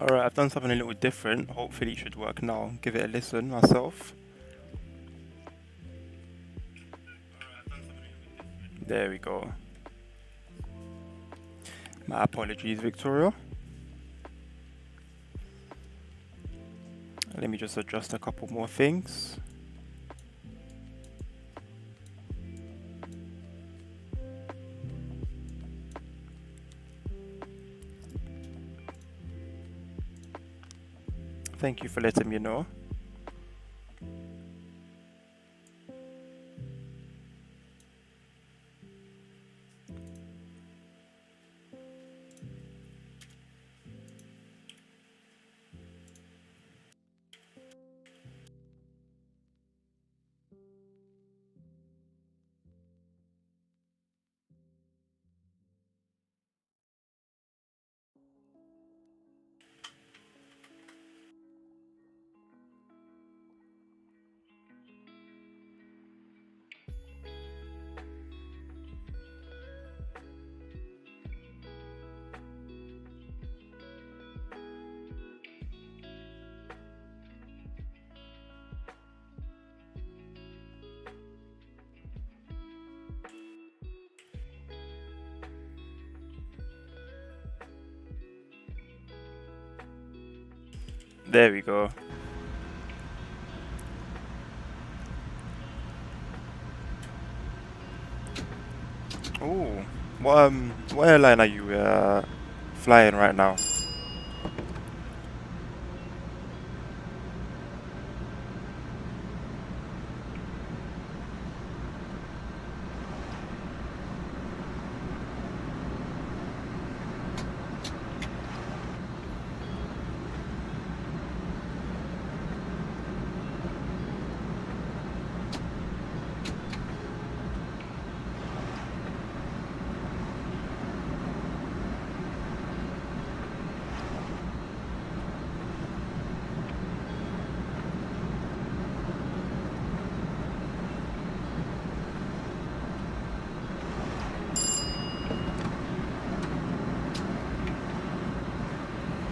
Alright, I've done something a little different. Hopefully it should work now. Give it a listen myself. There we go. My apologies, Victoria. Let me just adjust a couple more things. Thank you for letting me know. There we go. Ooh, what airline are you flying right now?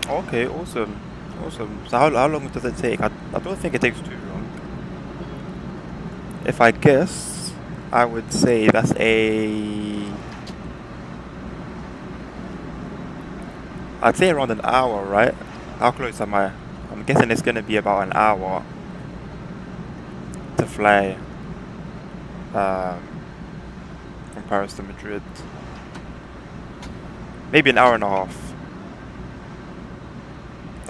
Okay, awesome, awesome. So how long does it take? I don't think it takes too long. If I guess, I would say that's I'd say around an hour, right? How close am I? I'm guessing it's gonna be about an hour to fly um, from Paris to Madrid. Maybe an hour and a half.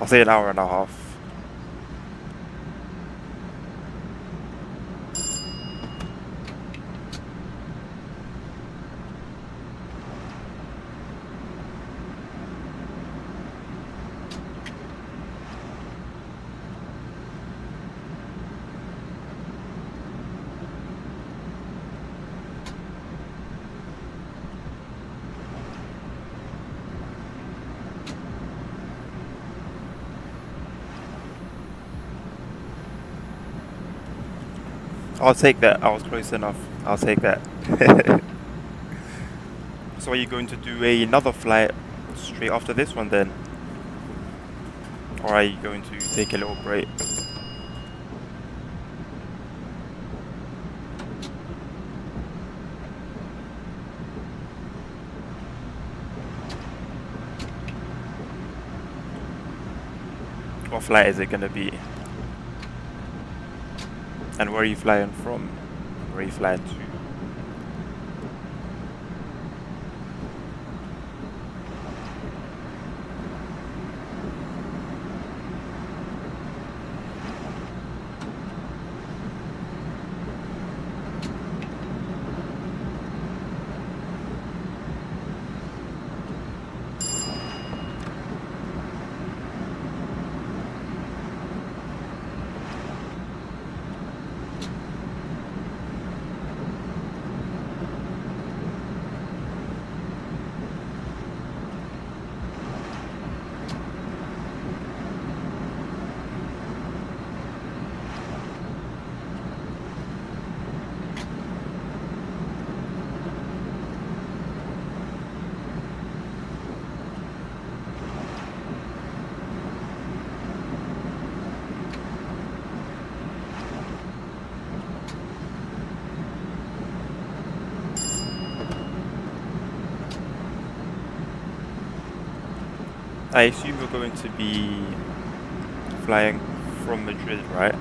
I'll say an hour and a half. I'll take that. I was close enough. I'll take that. So are you going to do another flight straight after this one then? Or are you going to take a little break? What flight is it going to be? And where are you flying from? Where are you flying to? I assume you're going to be flying from Madrid, right?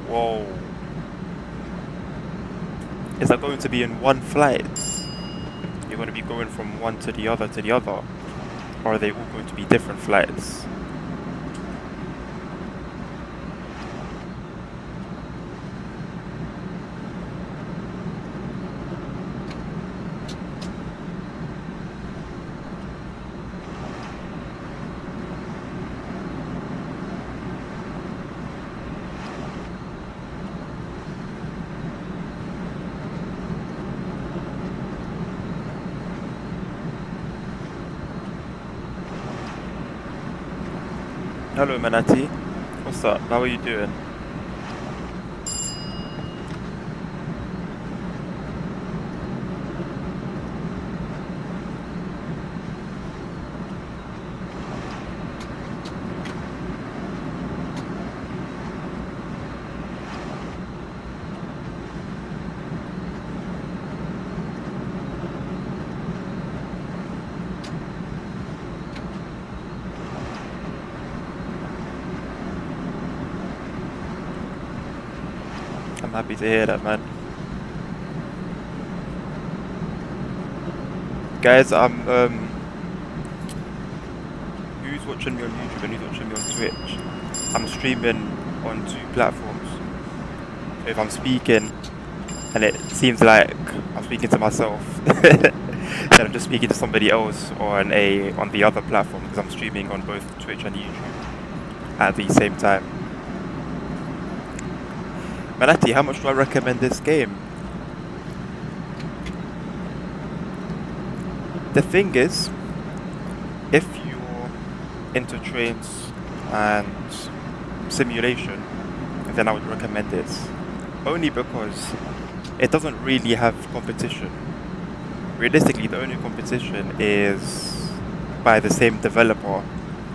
Whoa. Is that going to be in one flight? You're going to be going from one to the other to the other? Or are they all going to be different flights? Hello Manati, what's up? How are you doing? I'm happy to hear that, man. Guys, who's watching me on YouTube and who's watching me on Twitch? I'm streaming on 2 platforms. So if I'm speaking and it seems like I'm speaking to myself, then I'm just speaking to somebody else on the other platform, because I'm streaming on both Twitch and YouTube at the same time. Manati, how much do I recommend this game? The thing is, if you're into trains and simulation, then I would recommend this. Only because it doesn't really have competition. Realistically, the only competition is by the same developer,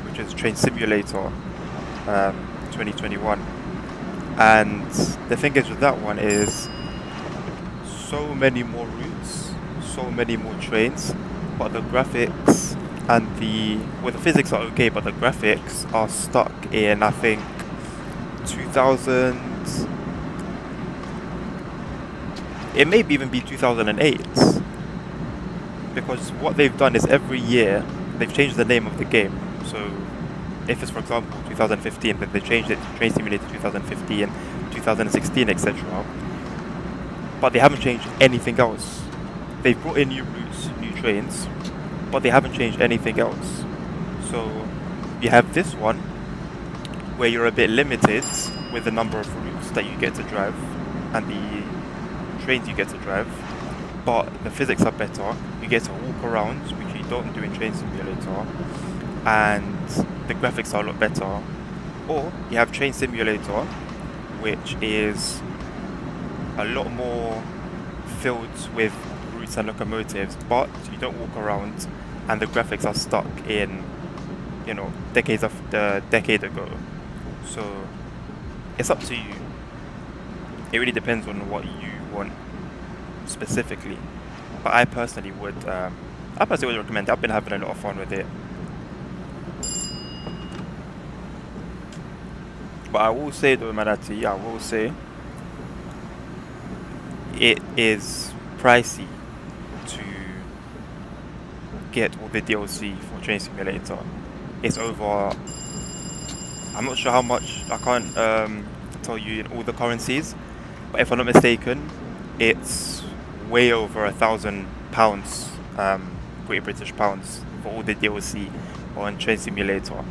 which is Train Simulator 2021. And the thing is with that one is so many more routes, so many more trains, but the graphics and the physics are okay, but the graphics are stuck in, I think, 2000. It may even be 2008, because what they've done is every year they've changed the name of the game. So if it's, for example, 2015, then they changed it to Train Simulator 2015, 2016, etc. But they haven't changed anything else. They've brought in new routes, new trains, but they haven't changed anything else. So you have this one where you're a bit limited with the number of routes that you get to drive and the trains you get to drive, but the physics are better. You get to walk around, which you don't do in Train Simulator, and the graphics are a lot better. Or you have Train Simulator, which is a lot more filled with routes and locomotives, but you don't walk around, and the graphics are stuck in, decades of the decade ago. So it's up to you. It really depends on what you want specifically. But I personally would recommend it. I've been having a lot of fun with it. But I will say though, Manati, it is pricey to get all the DLC for Train Simulator. It's over, I'm not sure how much, I can't tell you in all the currencies, but if I'm not mistaken, it's way over £1,000, Great British pounds, for all the DLC on Train Simulator.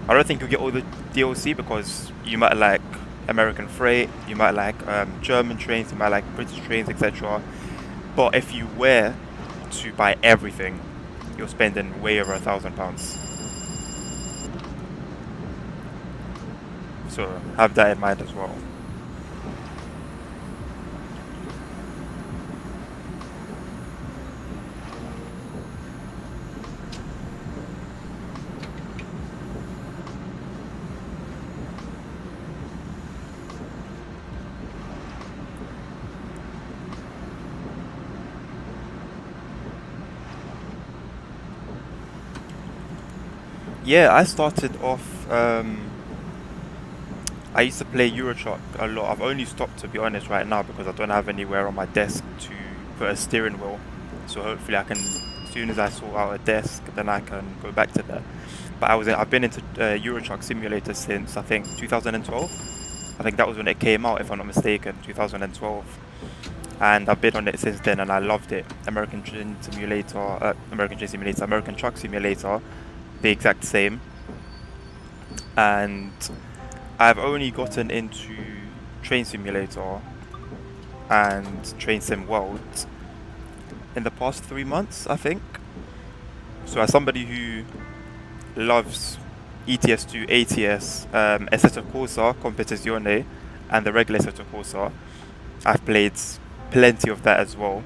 I don't think you'll get all the DLC because you might like American freight, you might like German trains, you might like British trains, etc. But if you were to buy everything, you're spending way over £1,000. So have that in mind as well. Yeah, I started off. I used to play Euro Truck a lot. I've only stopped, to be honest, right now because I don't have anywhere on my desk to put a steering wheel. So hopefully I can, as soon as I sort out a desk, then I can go back to that. But I've been into Euro Truck Simulator since I think 2012. I think that was when it came out, if I'm not mistaken, 2012. And I've been on it since then, and I loved it. American Truck Simulator, the exact same. And I've only gotten into Train Simulator and Train Sim World in the past 3 months, I think. So as somebody who loves ETS2, ATS, Assetto Corsa, Competizione, and the regular Assetto Corsa, I've played plenty of that as well.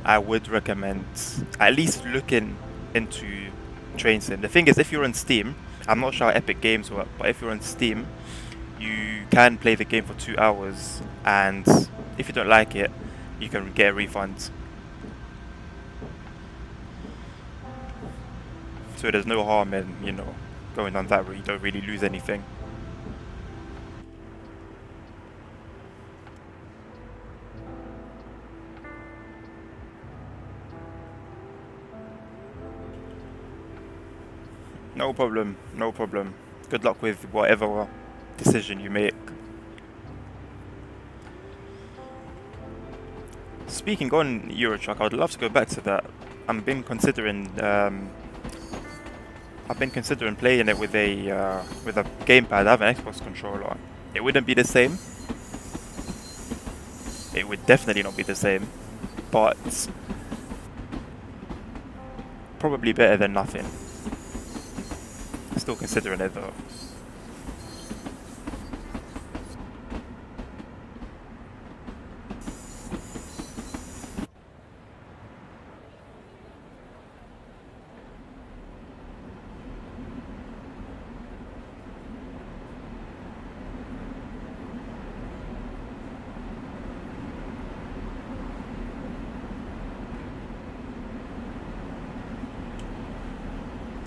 I would recommend at least looking into Train Sim. The thing is, if you're on Steam, I'm not sure how Epic Games work, but if you're on Steam, you can play the game for 2 hours, and if you don't like it, you can get a refund. So there's no harm in, going on that route. You don't really lose anything. No problem, no problem. Good luck with whatever decision you make. Speaking on Euro Truck, I would love to go back to that. I've been considering playing it with a gamepad. I have an Xbox controller. It wouldn't be the same, it would definitely not be the same, but probably better than nothing. Still considering it though.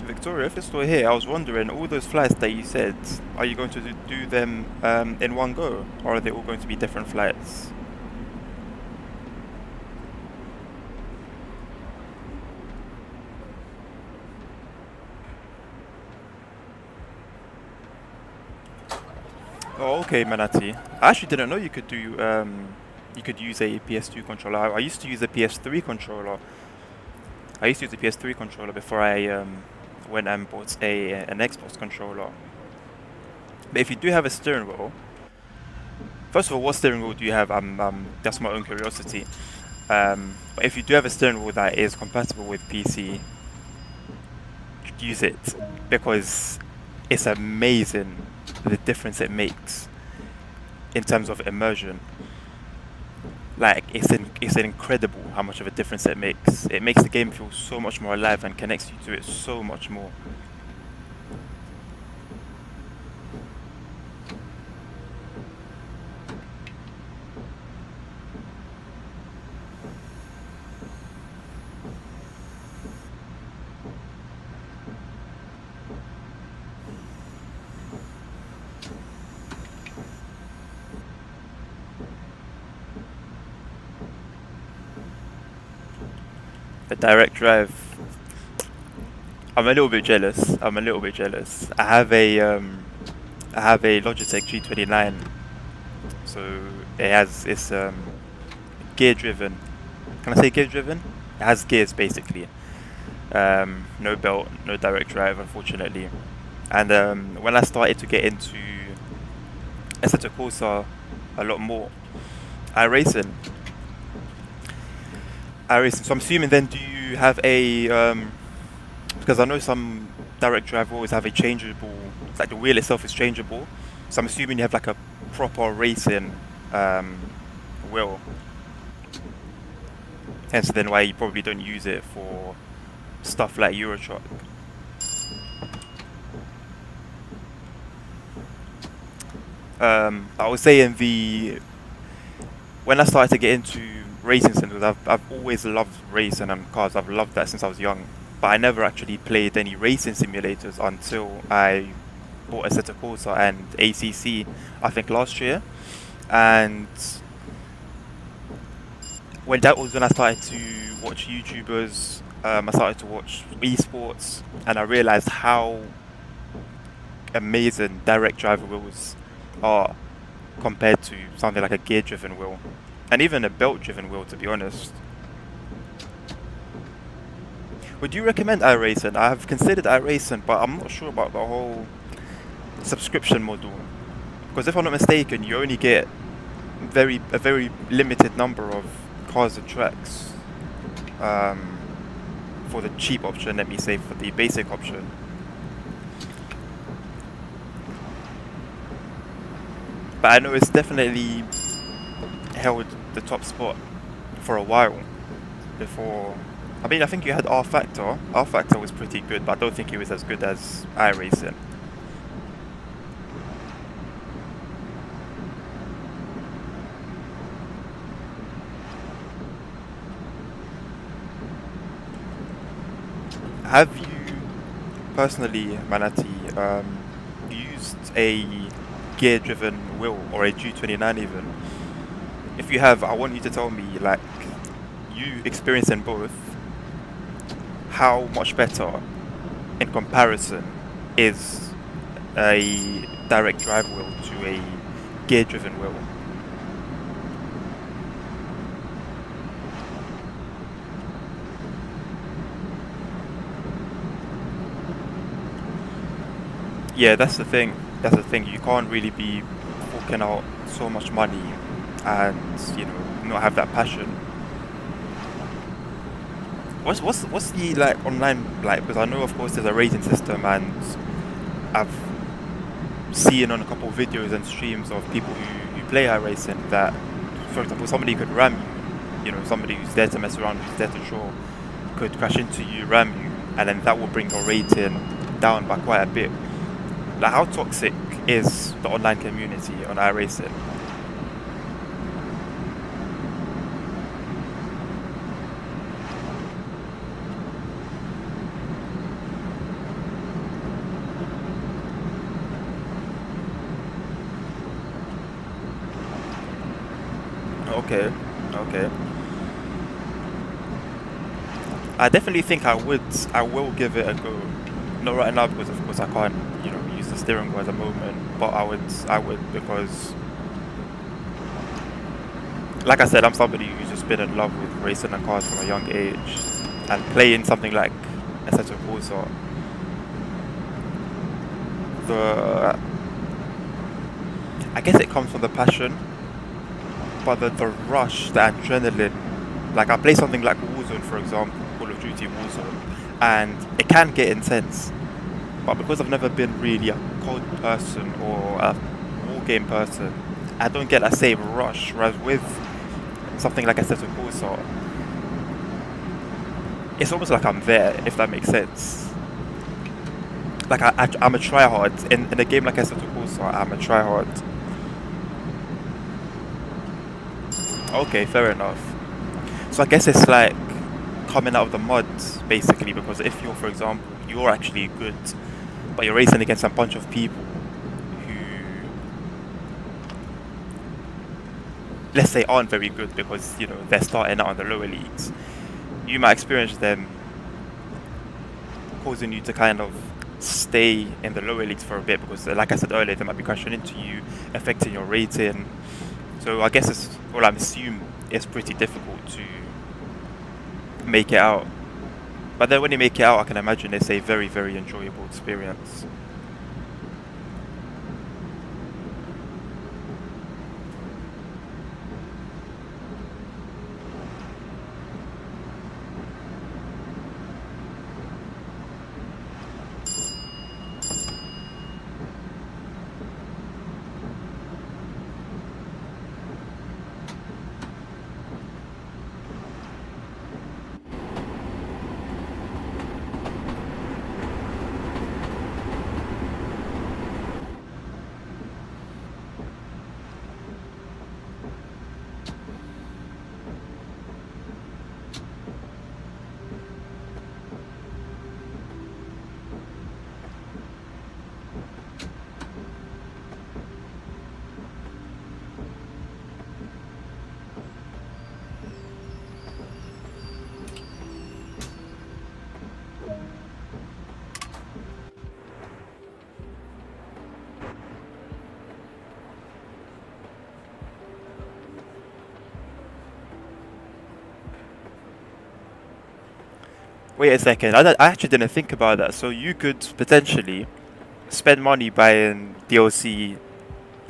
Victoria, if you're still here, I was wondering, all those flights that you said, are you going to do them in one go? Or are they all going to be different flights? Oh, okay, Manati. I actually didn't know you could do, you could use a PS2 controller. I used to use a PS3 controller. I used to use a PS3 controller before I went and bought an Xbox controller. But if you do have a steering wheel, first of all, what steering wheel do you have? That's my own curiosity. But if you do have a steering wheel that is compatible with PC, use it, because it's amazing the difference it makes in terms of immersion. Like, it's incredible how much of a difference it makes. It makes the game feel so much more alive and connects you to it so much more. The direct drive, I'm a little bit jealous. I'm a little bit jealous. I have a Logitech G29, so it's gear driven. Can I say gear driven? It has gears basically. No belt, no direct drive, unfortunately. And when I started to get into Assetto Corsa a lot more, iRacing. So I'm assuming then, do you have a because I know some direct drive always have a changeable, like the wheel itself is changeable. So I'm assuming you have like a proper racing wheel. Hence then why you probably don't use it for stuff like Euro Truck. I was saying when I started to get into racing sims, I've always loved racing and cars. I've loved that since I was young. But I never actually played any racing simulators until I bought Assetto Corsa and ACC, I think last year. And that was when I started to watch YouTubers. I started to watch esports, and I realized how amazing direct driver wheels are compared to something like a gear-driven wheel, and even a belt-driven wheel, to be honest. Would you recommend iRacing? I have considered iRacing, but I'm not sure about the whole subscription model. Because if I'm not mistaken, you only get a very limited number of cars and tracks for the cheap option, let me say, for the basic option. But I know it's definitely held the top spot for a while before. I mean, I think you had R Factor. R Factor was pretty good, but I don't think it was as good as iRacing. Have you personally, Manati, used a gear-driven wheel or a G29 even? If you have, I want you to tell me, like, you experiencing both, how much better in comparison is a direct drive wheel to a gear-driven wheel? Yeah, that's the thing. That's the thing. You can't really be forking out so much money and not have that passion. What's the like online like? Because I know of course there's a rating system, and I've seen on a couple of videos and streams of people who play iRacing that, for example, somebody could ram you, somebody who's there to mess around, who's there to show, could crash into you, ram you, and then that will bring your rating down by quite a bit. Like, how toxic is the online community on iRacing? Okay, okay. I definitely think I will give it a go. Not right now because of course I can't, use the steering wheel at the moment. But I would because, like I said, I'm somebody who's just been in love with racing and cars from a young age, and playing something like Assetto Corsa. The I guess it comes from the passion, but the rush, the adrenaline. Like I play something like Warzone, for example, Call of Duty Warzone, and it can get intense. But because I've never been really a COD person or a war game person, I don't get that same rush. Whereas with something like Assetto Corsa, it's almost like I'm there, if that makes sense. Like I'm a tryhard in a game like Assetto Corsa. I'm a tryhard. Okay, fair enough. So I guess it's like coming out of the mud, basically, because if you're, for example, you're actually good, but you're racing against a bunch of people who, let's say, aren't very good because, they're starting out in the lower leagues, you might experience them causing you to kind of stay in the lower leagues for a bit because, like I said earlier, they might be crashing into you, affecting your rating. So I guess I'm assuming it's pretty difficult to make it out. But then when you make it out, I can imagine it's a very, very enjoyable experience. Wait a second, I actually didn't think about that. So you could potentially spend money buying DLC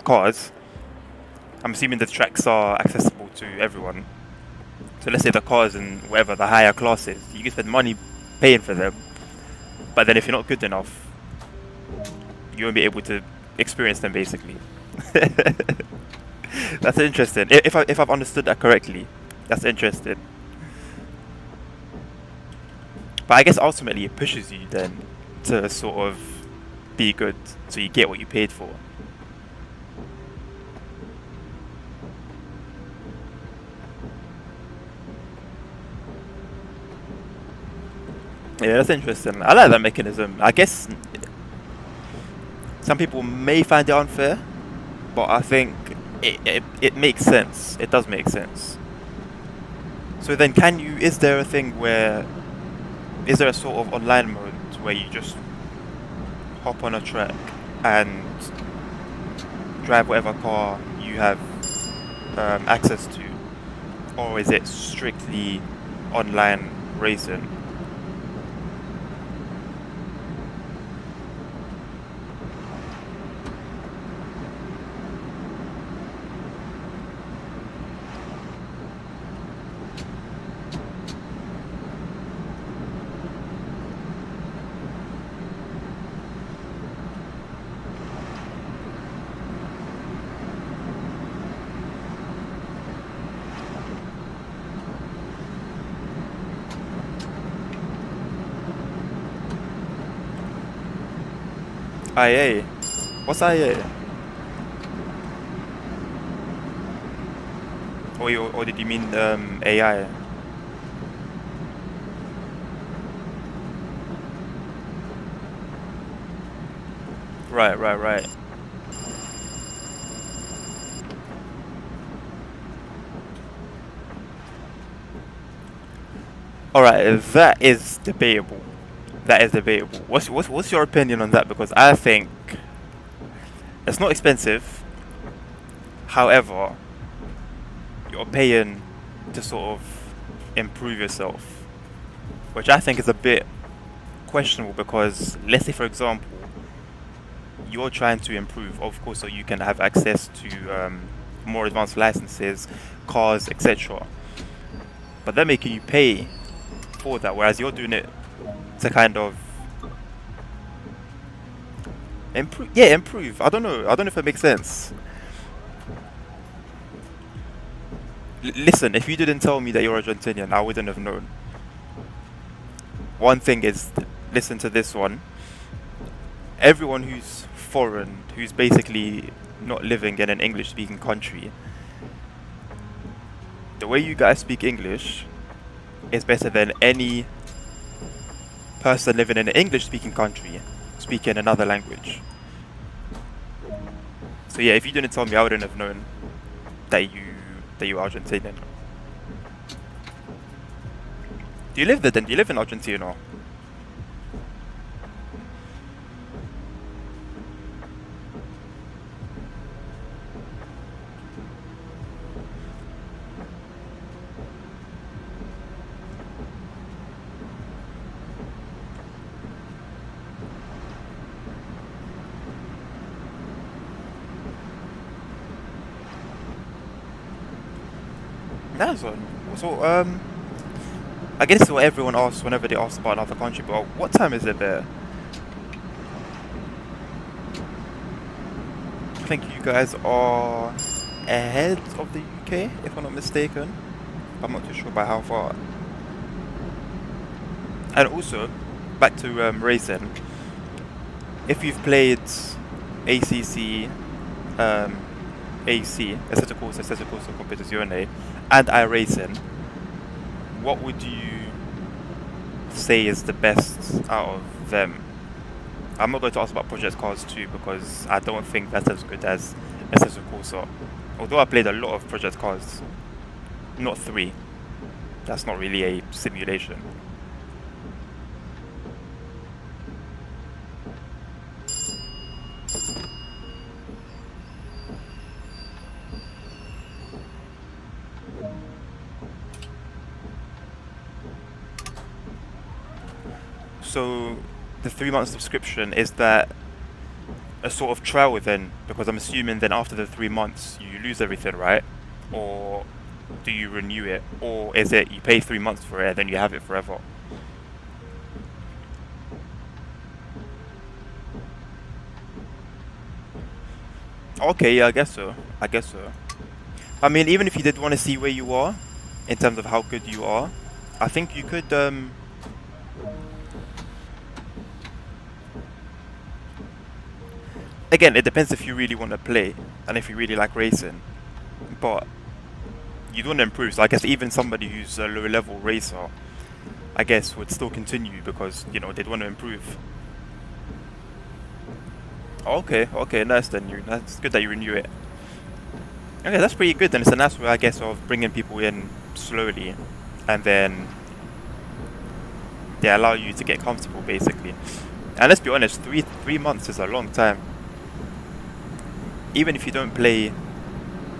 cars. I'm assuming the tracks are accessible to everyone. So let's say the cars and whatever the higher classes, you can spend money paying for them. But then if you're not good enough, you won't be able to experience them basically. That's interesting. If I've understood that correctly, that's interesting. But I guess ultimately it pushes you then to sort of be good, so you get what you paid for. Yeah, that's interesting. I like that mechanism. I guess some people may find it unfair, but I think it makes sense. It does make sense. So then is there a thing where, is there a sort of online mode where you just hop on a track and drive whatever car you have access to? Or is it strictly online racing? IA. What's IA? Or did you mean AI? Right. Alright, that is debatable. That is debatable. What's your opinion on that? Because I think it's not expensive. However, you're paying to sort of improve yourself, which I think is a bit questionable because let's say for example you're trying to improve, of course, so you can have access to more advanced licenses, cars, etc. But they're making you pay for that, whereas you're doing it to kind of improve. Yeah, improve. I don't know. I don't know if it makes sense. Listen, if you didn't tell me that you're Argentinian, I wouldn't have known. One thing is, listen to this one. Everyone who's foreign, who's basically not living in an English-speaking country, the way you guys speak English is better than any person living in an English-speaking country speaking another language. So yeah, if you didn't tell me, I wouldn't have known that you're Argentinian. Do you live there then? Do you live in Argentina? Nice one. So I guess what everyone asks whenever they ask about another country, but what time is it there? I think you guys are ahead of the UK, if I'm not mistaken. I'm not too sure by how far. And also, back to racing. If you've played ACC, AC, Assetto Corsa Competizione, and iRacing, what would you say is the best out of them? I'm not going to ask about Project Cars 2 because I don't think that's as good as Assetto Corsa. Although I played a lot of Project Cars, not 3. That's not really a simulation. So the 3-month subscription, is that a sort of trial then? Because I'm assuming then after the 3 months you lose everything, right? Or do you renew it? Or is it you pay 3 months for it and then you have it forever? Okay, yeah, I guess so. I mean, even if you did want to see where you are, in terms of how good you are, I think you could again, it depends if you really want to play and if you really like racing. But you don't want to improve, so I guess even somebody who's a low level racer, I guess, would still continue because, you know, they'd want to improve. Okay, nice then. That's good that you renew it. Okay, that's pretty good then. It's a nice way, I guess, of bringing people in slowly, and then they allow you to get comfortable, basically. And let's be honest, three months is a long time. Even if you don't play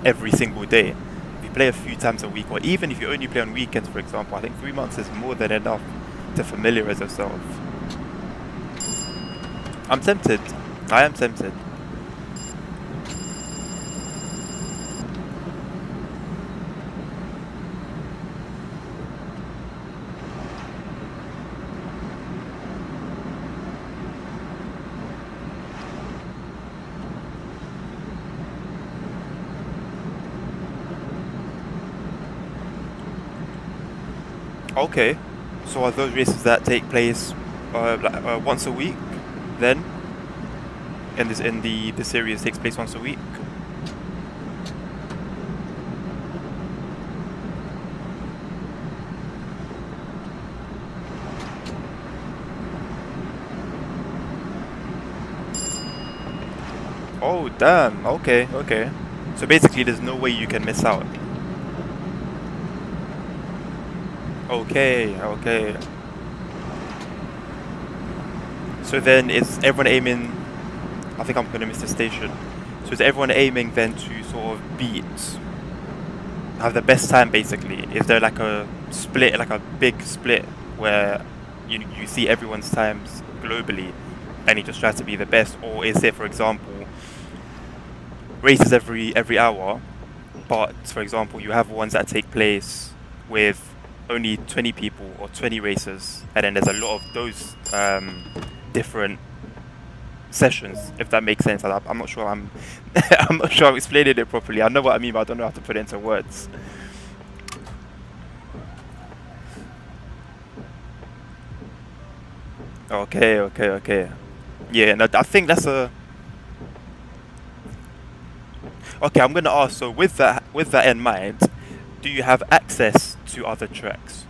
every single day, if you play a few times a week, or even if you only play on weekends, for example, I think 3 months is more than enough to familiarize yourself. I'm tempted. I am tempted. Okay, so are those races that take place once a week then? in the series takes place once a week. Oh damn. Okay, okay. So basically, there's no way you can miss out. Okay, okay. So then, is everyone aiming? I think I'm gonna miss the station. So is everyone aiming then to sort of have the best time basically? Is there like a split, like a big split where you see everyone's times globally and you just try to be the best? Or is it, for example, races every hour, but for example you have ones that take place with only 20 people or 20 racers, and then there's a lot of those different sessions, if that makes sense. I'm not sure I'm I'm not sure I'm explaining it properly. I know what I mean, but I don't know how to put it into words. Okay, okay, okay. Yeah, no, I think that's a okay. I'm gonna ask. So with that in mind, do you have access to other tracks?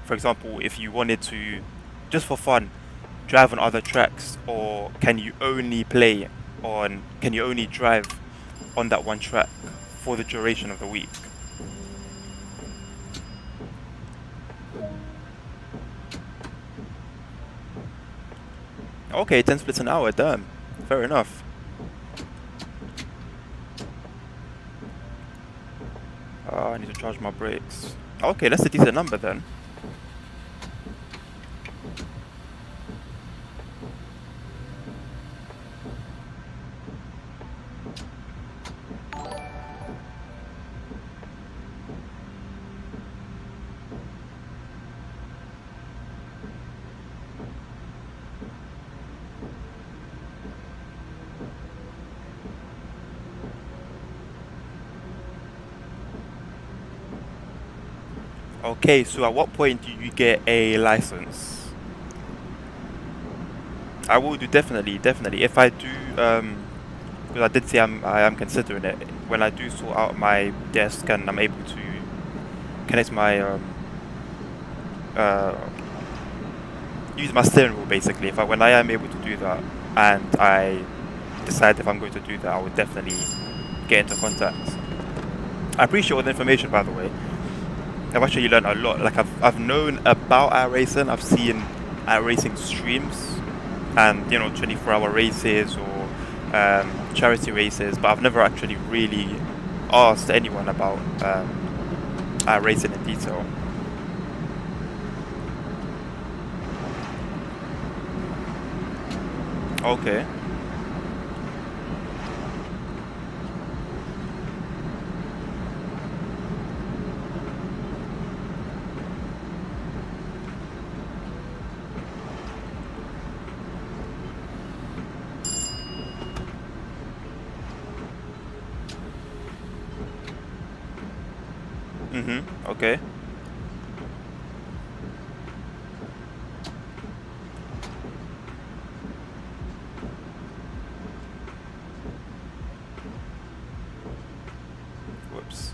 For example, if you wanted to, just for fun, drive on other tracks, or can you only drive on that one track for the duration of the week? Okay, 10 splits an hour, damn. Fair enough. I need to charge my brakes. Okay, that's a decent number then. Okay, so at what point do you get a license? I will do, definitely, definitely. If I do, because I did say I am considering it. When I do sort out my desk and I'm able to connect my uh, use my steering wheel basically. When I am able to do that, and I decide if I'm going to do that, I would definitely get into contact. I appreciate all the information, by the way. I've actually learned a lot. Like I've known about iRacing. I've seen iRacing streams and 24-hour races or charity races, but I've never actually really asked anyone about iRacing in detail. Okay. Okay. Whoops.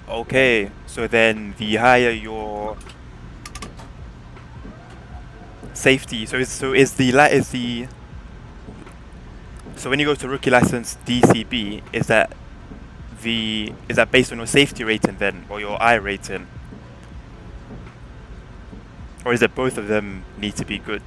Okay, so then the higher your safety, so when you go to rookie license DCB, is that based on your safety rating then, or your I rating, or is it both of them need to be good?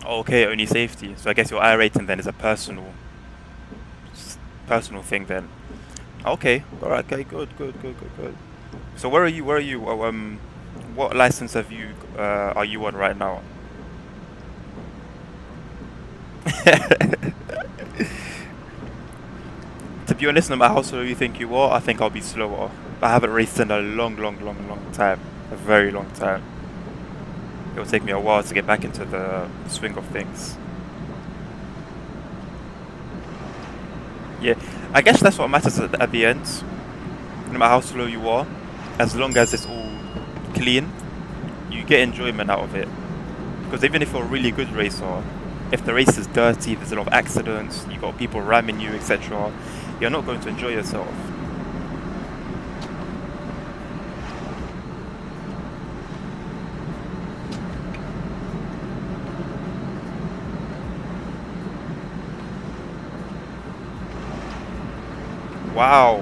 Okay, only safety. So I guess your I rating then is a personal thing then. Okay, all right, okay, good. So where are you? What license are you on right now? To be honest, no matter how slow you think you are, I think I'll be slower. I haven't raced in a long time, a very long time. It'll take me a while to get back into the swing of things. Yeah, I guess that's what matters at the end. No matter how slow you are, as long as it's all clean, you get enjoyment out of it. Because even if you're a really good racer, if the race is dirty, there's a lot of accidents, you got people ramming you, etc., you're not going to enjoy yourself. Wow.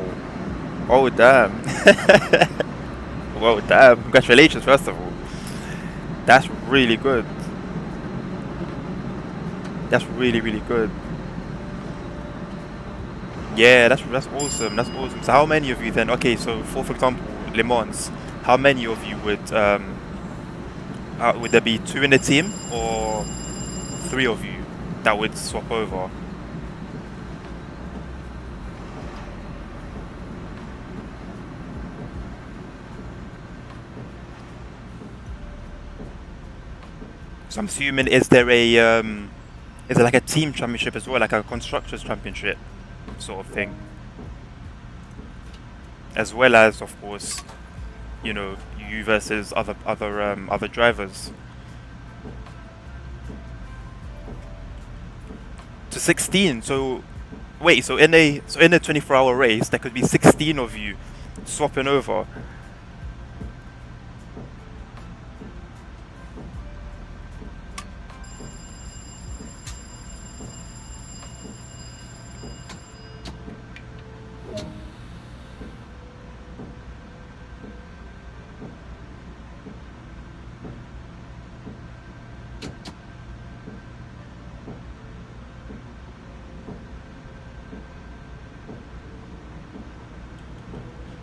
Oh damn. Well damn. Congratulations first of all. That's really good. That's really, really good. Yeah, that's awesome. That's awesome. So how many of you then? Okay, so for example, Le Mans, how many of you would there be 2 in the team or 3 of you that would swap over? So I'm assuming is there like a team championship as well, like a constructors championship sort of thing, as well as of course, you know, you versus other drivers. To 16. So wait, so in a 24-hour race, there could be 16 of you swapping over.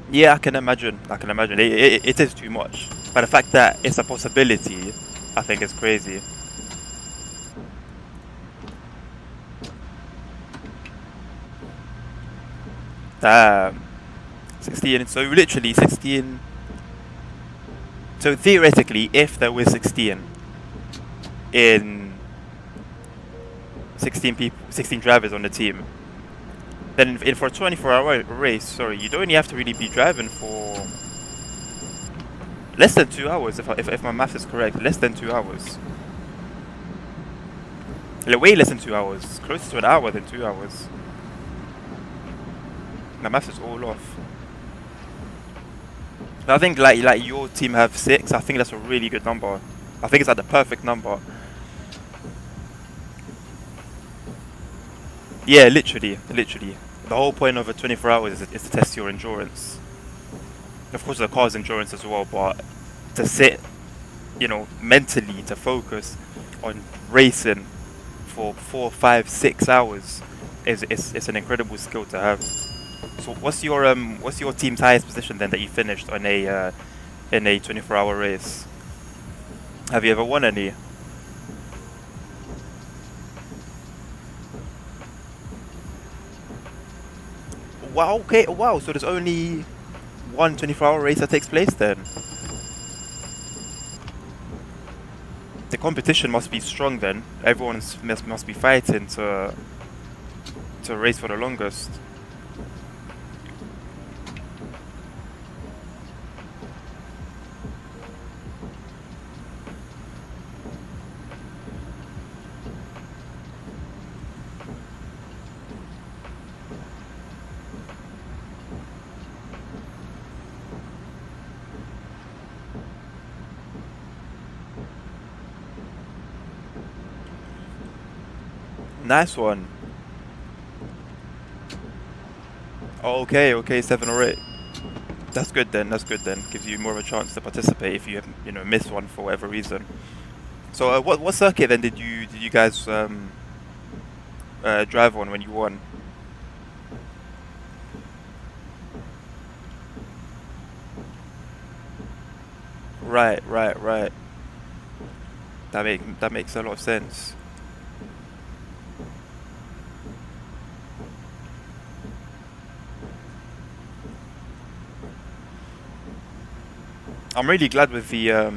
Yeah, I can imagine. I can imagine. It is too much. But the fact that it's a possibility, I think is crazy. Damn. 16. So literally 16. So theoretically, if there was 16 in 16 drivers on the team, then for a 24-hour race, sorry, you'd only have to really be driving for less than 2 hours, if my math is correct. Less than 2 hours. Way less than 2 hours. Closer to an hour than 2 hours. My math is all off. I think like your team have 6. I think that's a really good number. I think it's like the perfect number. Yeah, literally. The whole point of a 24 hours is to test your endurance. Of course, the car's endurance as well, but to sit, you know, mentally to focus on racing for 4, 5, 6 hours is an incredible skill to have. So, what's your team's highest position then that you finished on a in a 24-hour race? Have you ever won any? Wow, okay, wow, so there's only one 24-hour race that takes place then. The competition must be strong then. Everyone must be fighting to race for the longest. Nice one. Okay, 7 or 8. That's good then. Gives you more of a chance to participate if you have, you know, missed one for whatever reason. So, what circuit then did you guys drive on when you won? Right. That makes a lot of sense. I'm really glad with the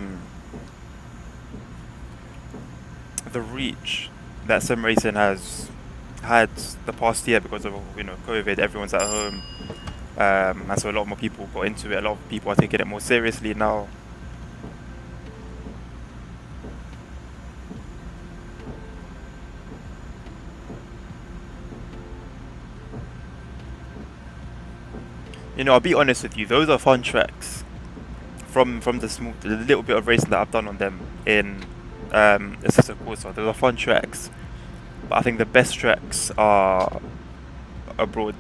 reach that sim racing has had the past year because of COVID. Everyone's at home, and so a lot more people got into it. A lot of people are taking it more seriously now. I'll be honest with you. Those are fun tracks from the little bit of racing that I've done on them in Assetto Corsa. Those are fun tracks, but I think the best tracks are abroad.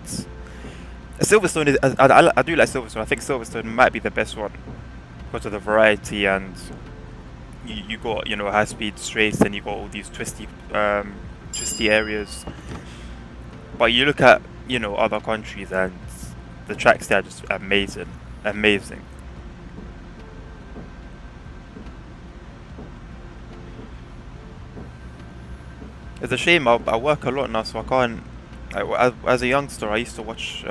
Silverstone is I do like Silverstone. I think Silverstone might be the best one because of the variety, and you got high speed straights, and you got all these twisty areas. But you look at other countries, and the tracks there are just amazing. It's a shame. I work a lot now, so I can't. As a youngster, I used to watch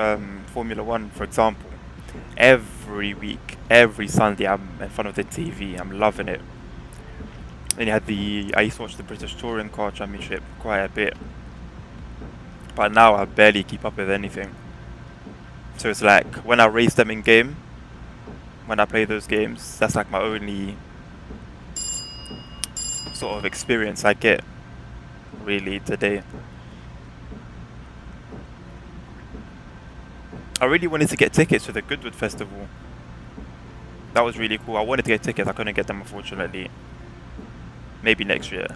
Formula One, for example, every week, every Sunday. I'm in front of the TV. I'm loving it. And you had I used to watch the British Touring Car Championship quite a bit, but now I barely keep up with anything. So it's like when I race them in game, when I play those games, that's like my only sort of experience I get really today. I really wanted to get tickets for the Goodwood Festival. That was really cool. I wanted to get tickets. I couldn't get them, unfortunately. Maybe next year.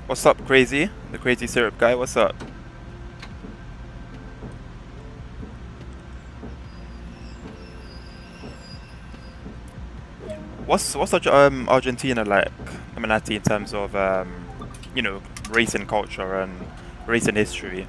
What's up, Crazy? The Crazy Syrup guy, what's up? What's Argentina like, Manati, in terms of racing culture and racing history?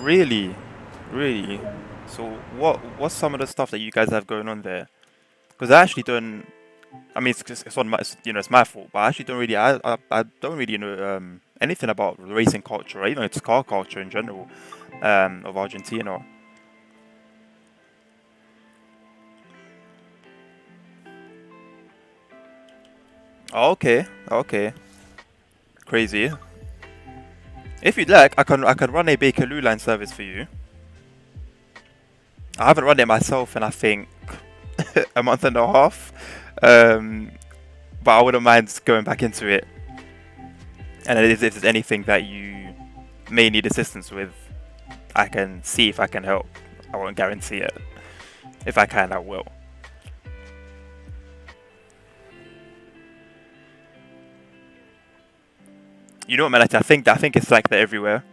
Really, really. So what's some of the stuff that you guys have going on there? Because I actually don't. I mean, it's on my, it's my fault, but I actually don't really, I don't really know anything about racing culture, or even its car culture in general, of Argentina. Oh, okay, crazy. If you'd like, I can run a Bakerloo line service for you. I haven't run it myself in, I think, a month and a half, um, but I wouldn't mind going back into it. And if there's anything that you may need assistance with, I can see if I can help. I won't guarantee it. If I can, I will. You know what, man? I think it's like that everywhere.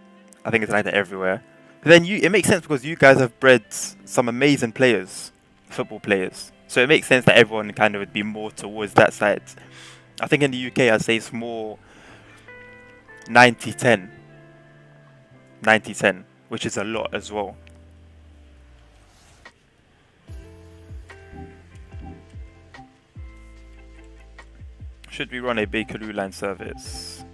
I think it's like that everywhere. But then it makes sense because you guys have bred some amazing players, football players. So it makes sense that everyone kind of would be more towards that side. I think in the UK, I'd say it's more 90-10, 90-10, which is a lot as well. Should we run a Bakerloo line service?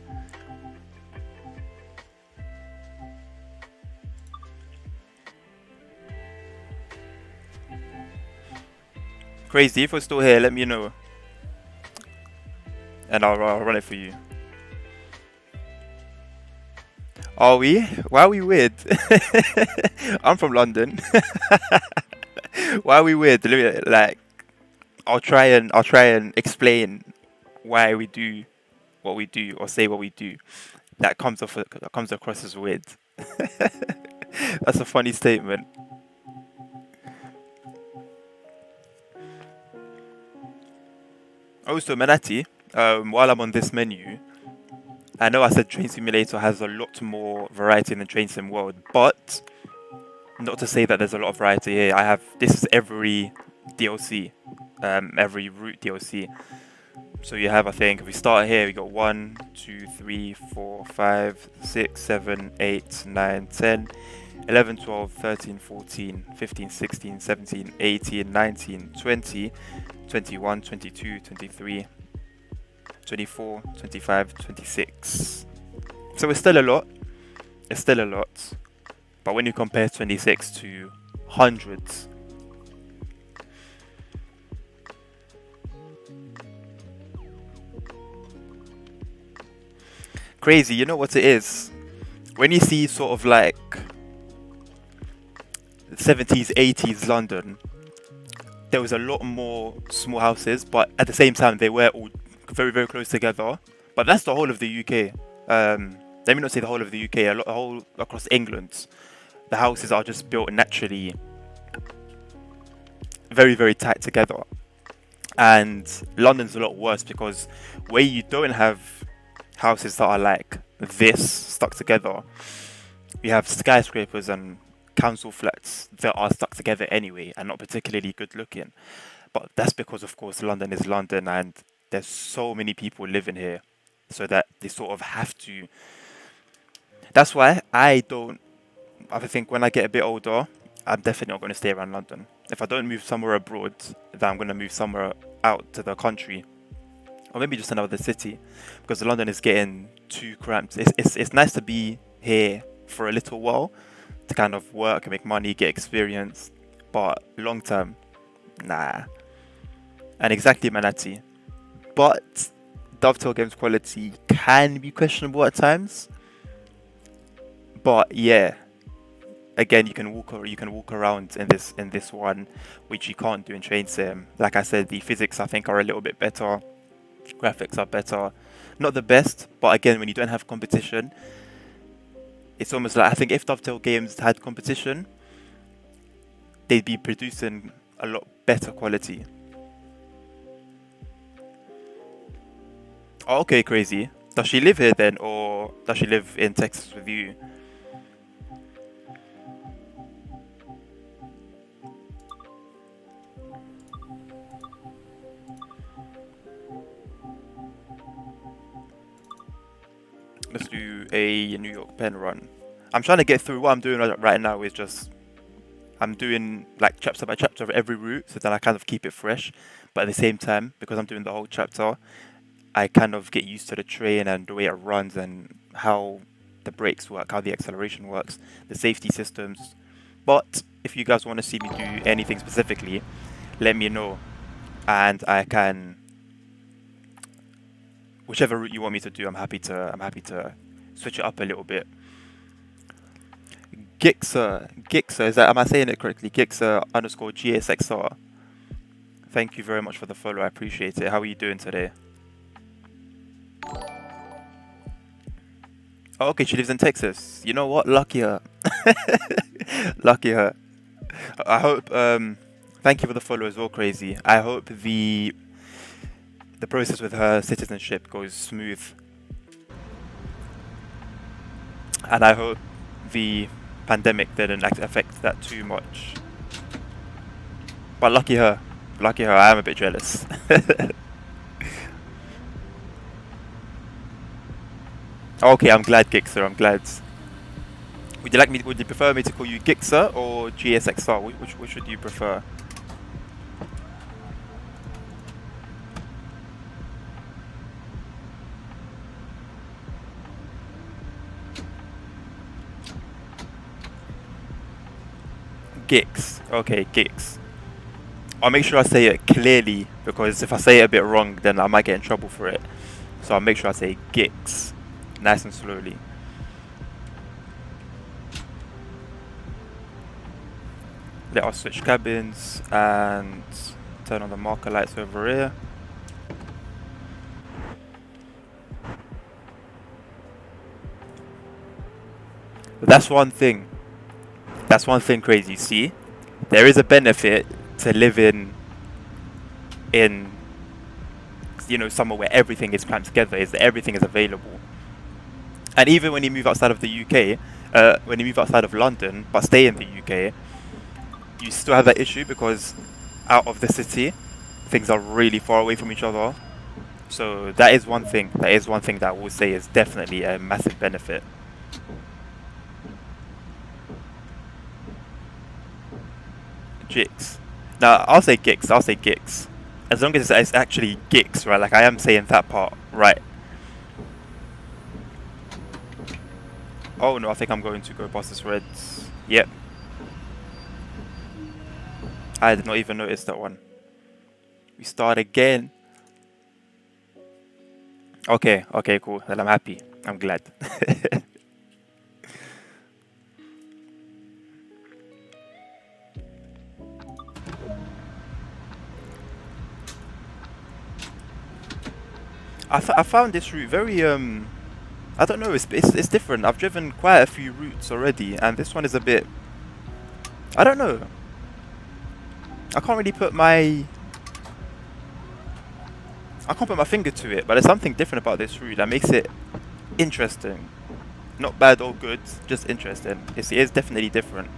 Crazy, if you're still here, let me know, and I'll run it for you. Are we? Why are we weird? I'm from London. Why are we weird? Like, I'll try and explain why we do what we do, or say what we do. That comes across as weird. That's a funny statement. Also, Manati, while I'm on this menu, I know I said Train Simulator has a lot more variety than Train Sim World, but not to say that there's a lot of variety here. This is every DLC, every route DLC. So you have, I think, if we start here, we got 1, 2, 3, 4, 5, 6, 7, 8, 9, 10. 11, 12, 13, 14, 15, 16, 17, 18, 19, 20, 21, 22, 23, 24, 25, 26. So it's still a lot. It's still a lot. But when you compare 26 to hundreds, crazy. You know what it is? When you see sort of like 70s, 80s London, there was a lot more small houses, but at the same time, they were all very, very close together. But that's the whole of the UK. Let me not say the whole of the UK, the whole across England. The houses are just built naturally very, very tight together. And London's a lot worse because where you don't have houses that are like this stuck together, you have skyscrapers and council flats that are stuck together anyway and not particularly good looking. But that's because, of course, London is London and there's so many people living here, so that they sort of have to. That's why I think when I get a bit older, I'm definitely not going to stay around London. If I don't move somewhere abroad, then I'm going to move somewhere out to the country, or maybe just another city, because London is getting too cramped. It's nice to be here for a little while to kind of work and make money, get experience, but long term, nah. And exactly, Manati. But Dovetail Games quality can be questionable at times. But yeah, again, you can walk around in this one, which you can't do in Train Sim. Like I said, the physics I think are a little bit better, graphics are better, not the best, but again, when you don't have competition, it's almost like I think if Dovetail Games had competition, they'd be producing a lot better quality. Oh, okay, crazy. Does she live here then, or does she live in Texas with you? Let's do a New York pen run. I'm trying to get through. What I'm doing right now is just I'm doing like chapter by chapter of every route, so that I kind of keep it fresh. But at the same time, because I'm doing the whole chapter, I kind of get used to the train and the way it runs and how the brakes work, how the acceleration works, the safety systems. But if you guys want to see me do anything specifically, let me know, and I can, whichever route you want me to do, I'm happy to switch it up a little bit. Gixer, am I saying it correctly? Gixer underscore GSXR. Thank you very much for the follow. I appreciate it. How are you doing today? Oh, okay, she lives in Texas. You know what? Lucky her. Lucky her. I hope. Thank you for the follow as well, Crazy. I hope the process with her citizenship goes smooth, and I hope the pandemic didn't affect that too much. But lucky her. Lucky her. I am a bit jealous. Okay, I'm glad, Gixer. I'm glad. Would you prefer me to call you Gixer or GSXR? Which would you prefer? Gix. Okay, Gix. I'll make sure I say it clearly, because if I say it a bit wrong, then I might get in trouble for it. So I'll make sure I say Gix, nice and slowly. Let us switch cabins and turn on the marker lights over here. But that's one thing. That's one thing, Crazy. See, there is a benefit to living in, somewhere where everything is crammed together, is that everything is available. And even when you move outside of the UK, when you move outside of London, but stay in the UK, you still have that issue because out of the city, things are really far away from each other. So that is one thing. That is one thing that I will say is definitely a massive benefit. Jix. Now, I'll say Gix. I'll say Gix. As long as it's actually Gix, right? Like, I am saying that part right. Oh no, I think I'm going to go past this Reds. Yep. I did not even notice that one. We start again. Okay, okay, cool. Then I'm happy. I'm glad. I found this route very I don't know, it's different. I've driven quite a few routes already, and this one is a bit, I don't know. I can't really put my finger to it, but there's something different about this route that makes it interesting. Not bad or good, just interesting. It is definitely different.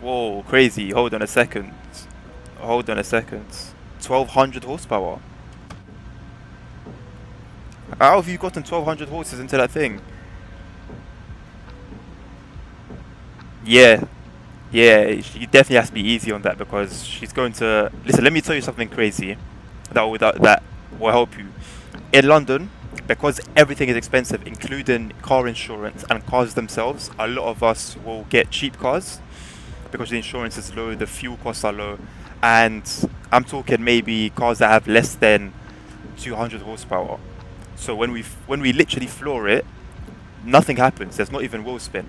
Whoa, crazy. Hold on a second. Hold on a second. 1200 horsepower. How have you gotten 1200 horses into that thing? Yeah. Yeah, she definitely has to be easy on that, because she's going to... Listen, let me tell you something crazy that will help you. In London, because everything is expensive, including car insurance and cars themselves, a lot of us will get cheap cars because the insurance is low, the fuel costs are low, and I'm talking maybe cars that have less than 200 horsepower. So when we literally floor it, nothing happens. There's not even wheel spin.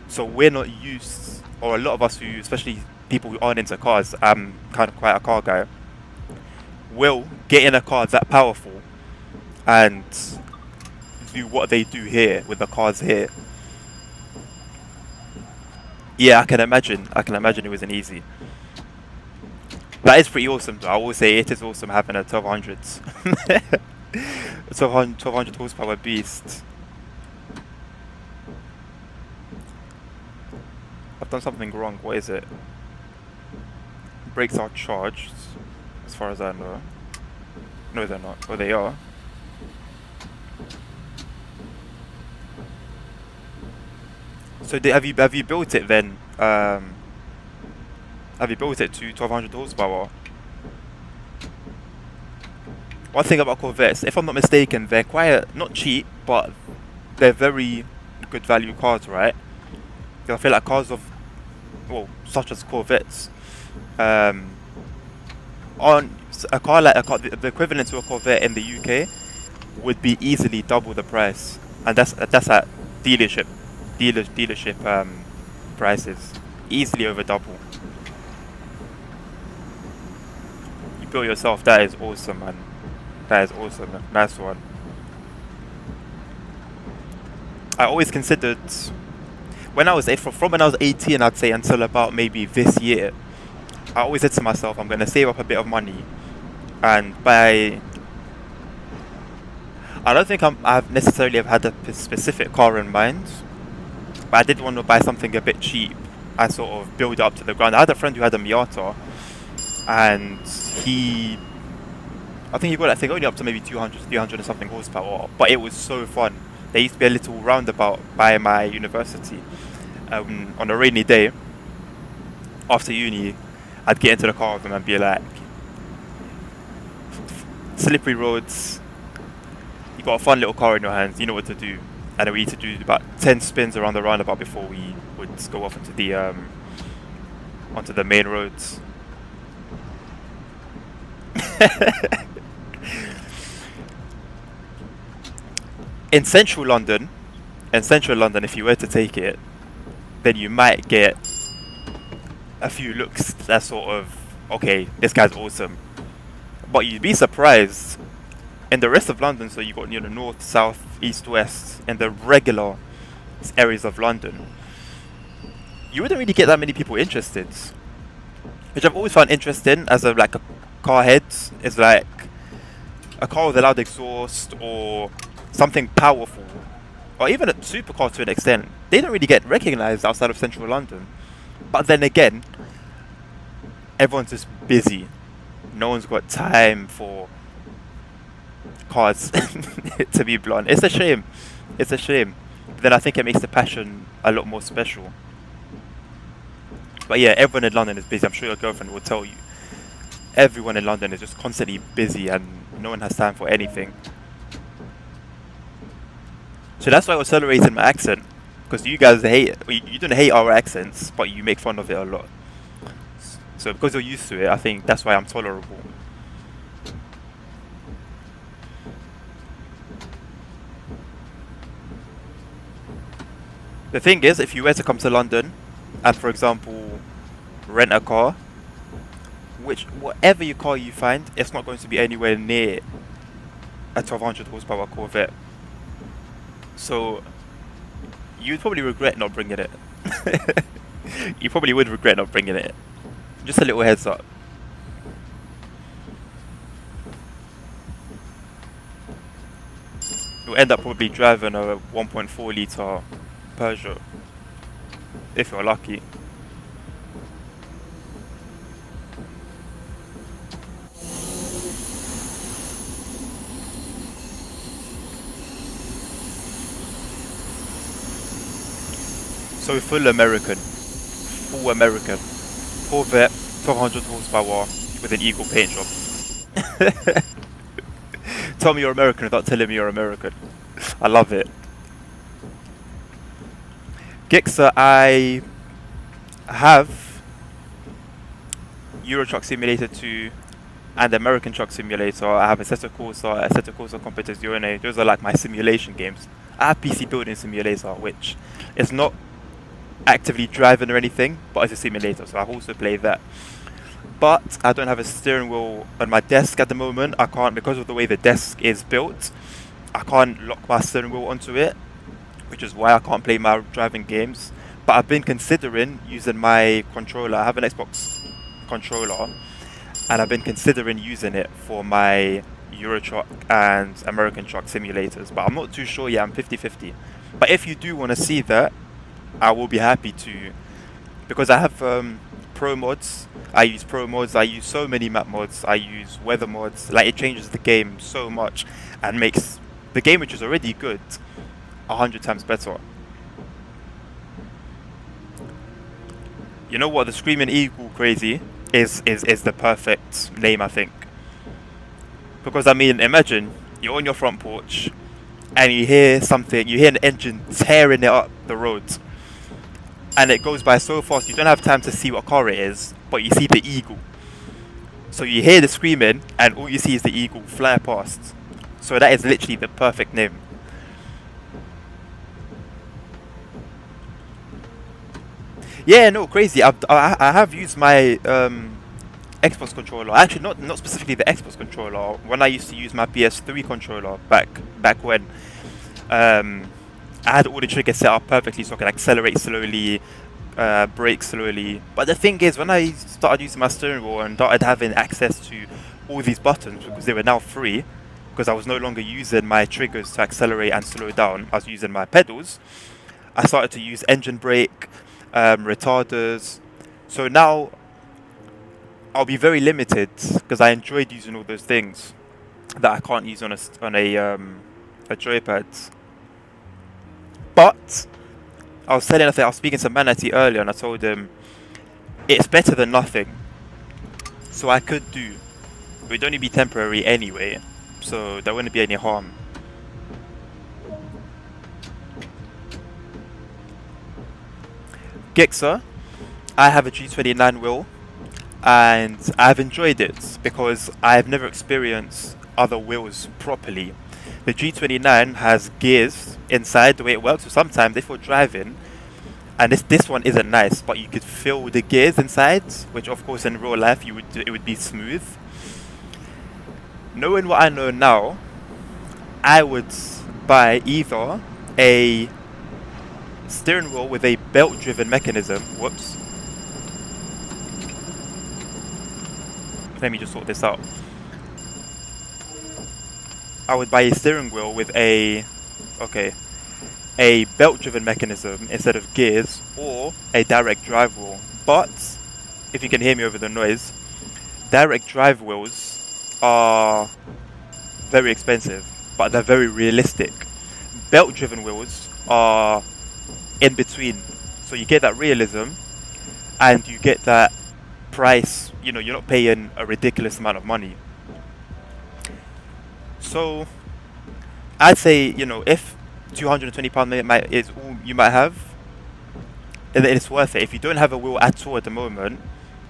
So we're not used, or a lot of us who, especially people who aren't into cars, I'm kind of quite a car guy, will get in a car that powerful and do what they do here with the cars here. Yeah, I can imagine it wasn't easy. That is pretty awesome though. I will say it is awesome having a 1200s. 1200 horsepower beast. I've done something wrong. What is it? Brakes are charged, as far as I know. No, they're not. Oh, they are. So have you built it then? Have you built it to 1200 horsepower? One thing about Corvettes, if I'm not mistaken, they're quite not cheap, but they're very good value cars, right? Because I feel like cars of, well, such as Corvettes, on a car like the equivalent to a Corvette in the UK would be easily double the price, and that's at dealership prices, easily over double. You built yourself. That is awesome, man. That is awesome. Nice one. I always considered, when I was from when I was 18, I'd say, until about maybe this year, I always said to myself, I'm gonna save up a bit of money and buy. I don't think I've necessarily had a specific car in mind, but I did want to buy something a bit cheap and sort of build up to the ground. I had a friend who had a Miata, and I think he got that thing only up to maybe 200, 300 and something horsepower, but it was so fun. There used to be a little roundabout by my university. On a rainy day, after uni, I'd get into the car with him and be like, slippery roads, you got a fun little car in your hands, you know what to do. And then we used to do about 10 spins around the roundabout before we would go off onto the main roads. In central London, if you were to take it, then you might get a few looks that sort of, okay, this guy's awesome. But you'd be surprised in the rest of London. So you got, you know, north, south, east, west, and the regular areas of London, you wouldn't really get that many people interested. Which I've always found interesting as a car head, is like a car with a loud exhaust or something powerful, or even a supercar to an extent. They don't really get recognised outside of central London. But then again, everyone's just busy. No one's got time for cars, to be blunt. It's a shame. It's a shame. But then I think it makes the passion a lot more special. But yeah, everyone in London is busy. I'm sure your girlfriend will tell you. Everyone in London is just constantly busy and no one has time for anything. So that's why I was celebrating my accent. Because you guys hate it. You don't hate our accents, but you make fun of it a lot. So because you're used to it, I think that's why I'm tolerable. The thing is, if you were to come to London and, for example, rent a car, whatever your car you find, it's not going to be anywhere near a 1200 horsepower Corvette. So you'd probably regret not bringing it. You probably would regret not bringing it. Just a little heads up. You'll end up probably driving a 1.4 litre Peugeot, if you're lucky. So full American, Corvette, 1200 horsepower with an Eagle paint job. Tell me you're American without telling me you're American. I love it. Gixxer, I have Euro Truck Simulator 2 and American Truck Simulator. I have Assetto Corsa Competizione. Those are like my simulation games. I have PC Building Simulator, which is not actively driving or anything, but it's a simulator, so I've also played that. But I don't have a steering wheel on my desk at the moment. I can't, because of the way the desk is built, I can't lock my steering wheel onto it, which is why I can't play my driving games. But I've been considering using my controller. I have an Xbox controller, and I've been considering using it for my Euro Truck and American Truck simulators, but I'm not too sure yet. I'm 50-50. But if you do want to see that, I will be happy to, because I have pro mods. I use pro mods. I use so many map mods. I use weather mods. Like, it changes the game so much and makes the game, which is already good, 100 times better. You know what? The Screaming Eagle Crazy is the perfect name, I think. Because, I mean, imagine you're on your front porch and you hear something, you hear an engine tearing it up the road. And it goes by so fast, you don't have time to see what car it is, but you see the eagle. So you hear the screaming, and all you see is the eagle fly past. So that is literally the perfect name. Yeah, no, crazy. I have used my Xbox controller. Actually, not specifically the Xbox controller. When I used to use my PS3 controller back when. I had all the triggers set up perfectly, so I could accelerate slowly, brake slowly. But the thing is, when I started using my steering wheel and started having access to all these buttons, because they were now free, because I was no longer using my triggers to accelerate and slow down, I was using my pedals, I started to use engine brake, retarders. So now I'll be very limited, because I enjoyed using all those things that I can't use on a joypad. But I was speaking to Manatee earlier, and I told him it's better than nothing. So I could do. It would only be temporary anyway, so there wouldn't be any harm. Gixxer, I have a G29 wheel, and I've enjoyed it because I've never experienced other wheels properly. The G29 has gears inside the way it works, so sometimes if you're driving, and this one isn't nice, but you could feel the gears inside, which of course in real life it would be smooth. Knowing what I know now, I would buy either a steering wheel with a belt-driven mechanism. Whoops. Let me just sort this out. I would buy a steering wheel with a belt-driven mechanism instead of gears, or a direct drive wheel. But if you can hear me over the noise, direct drive wheels are very expensive, but they're very realistic. Belt-driven wheels are in between, so you get that realism, and you get that price. You know, you're not paying a ridiculous amount of money. So I'd say, you know, if £220 is all you might have, then it's worth it. If you don't have a wheel at all at the moment,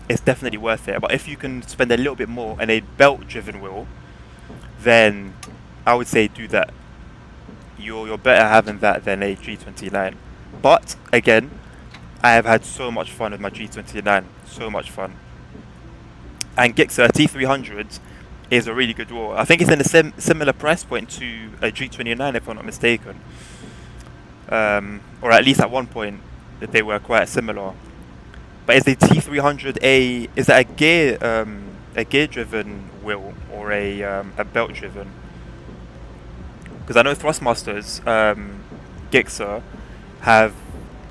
it's definitely worth it. But if you can spend a little bit more on a belt-driven wheel, then I would say do that. You're better having that than a G29. But again, I have had so much fun with my G29, so much fun. And Gixxer T300 is a really good wheel. I think it's in a similar price point to a G29, if I'm not mistaken. Or at least at one point that they were quite similar. But is the T300 is that a gear driven wheel or a belt driven? Because I know Thrustmasters, Gixxer have,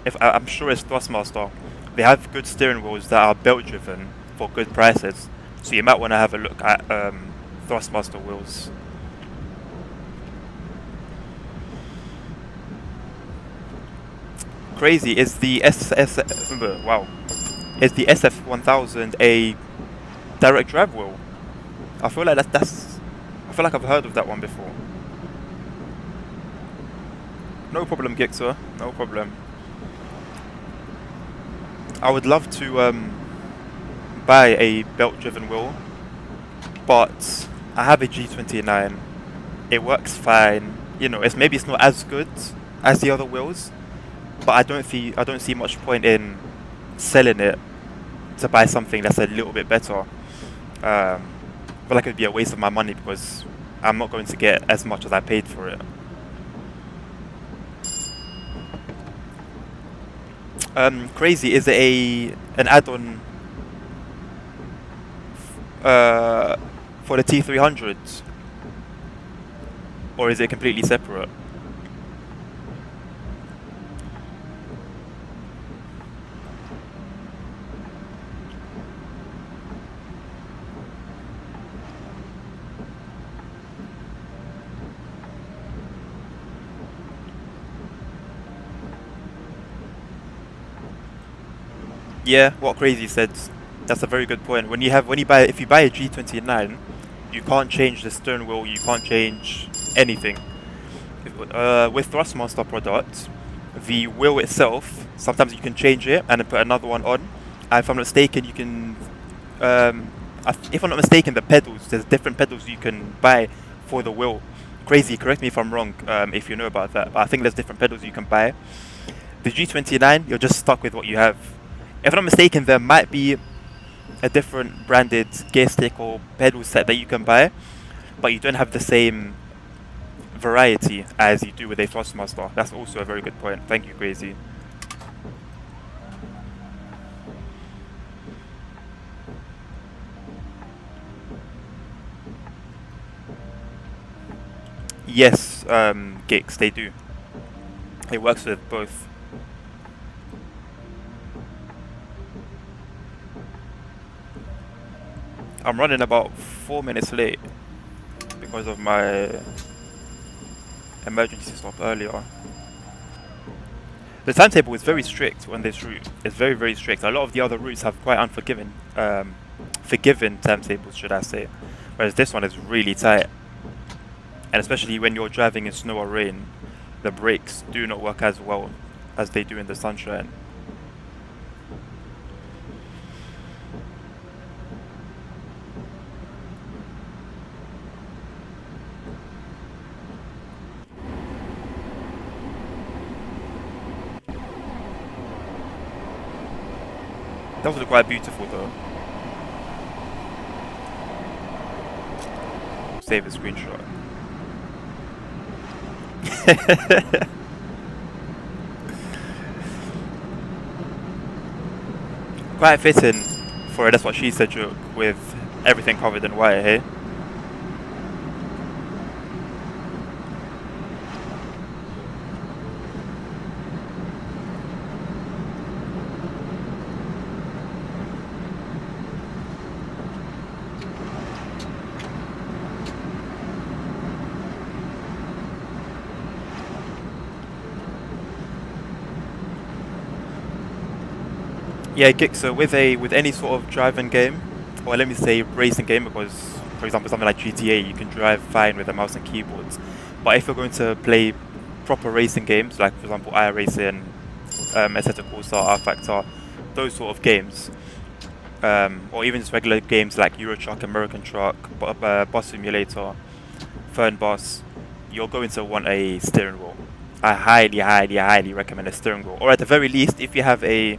if I'm sure it's Thrustmaster, they have good steering wheels that are belt driven for good prices. So you might want to have a look at Thrustmaster wheels. Crazy, is the wow, is the SF1000 a direct drive wheel? I feel like I feel like I've heard of that one before. No problem, Gixxer, no problem. I would love to buy a belt-driven wheel, but I have a G29. It works fine. You know, maybe it's not as good as the other wheels, but I don't see much point in selling it to buy something that's a little bit better. I feel like it'd be a waste of my money because I'm not going to get as much as I paid for it. Crazy, is it an add-on for the T300, or is it completely separate? Yeah, what Crazy said, that's a very good point. If you buy a G29, you can't change the steering wheel, you can't change anything. With Thrustmaster products, the wheel itself, sometimes you can change it and then put another one on. And if I'm not mistaken, you can, if I'm not mistaken, the pedals, there's different pedals you can buy for the wheel. Crazy, correct me if I'm wrong, if you know about that, but I think there's different pedals you can buy. The G29, you're just stuck with what you have. If I'm not mistaken, there might be a different branded gear stick or pedal set that you can buy, but you don't have the same variety as you do with a Thrustmaster. That's also a very good point. Thank you, Crazy. Yes, Gix, they do. It works with both. I'm running about 4 minutes late because of my emergency stop earlier. The timetable is very strict on this route. It's very, very strict. A lot of the other routes have quite forgiving timetables, should I say. Whereas this one is really tight. And especially when you're driving in snow or rain, the brakes do not work as well as they do in the sunshine. That was quite beautiful though. Save a screenshot. Quite fitting for a That's What She Said joke with everything covered in white, hey? Yeah, so with any sort of driving game, or let me say racing game, because for example something like GTA, you can drive fine with a mouse and keyboards. But if you're going to play proper racing games, like for example iRacing, Assetto Corsa, R Factor, those sort of games, or even just regular games like Euro Truck, American Truck, Bus Simulator, Fern Bus, you're going to want a steering wheel. I highly, highly, highly recommend a steering wheel. Or at the very least, if you have a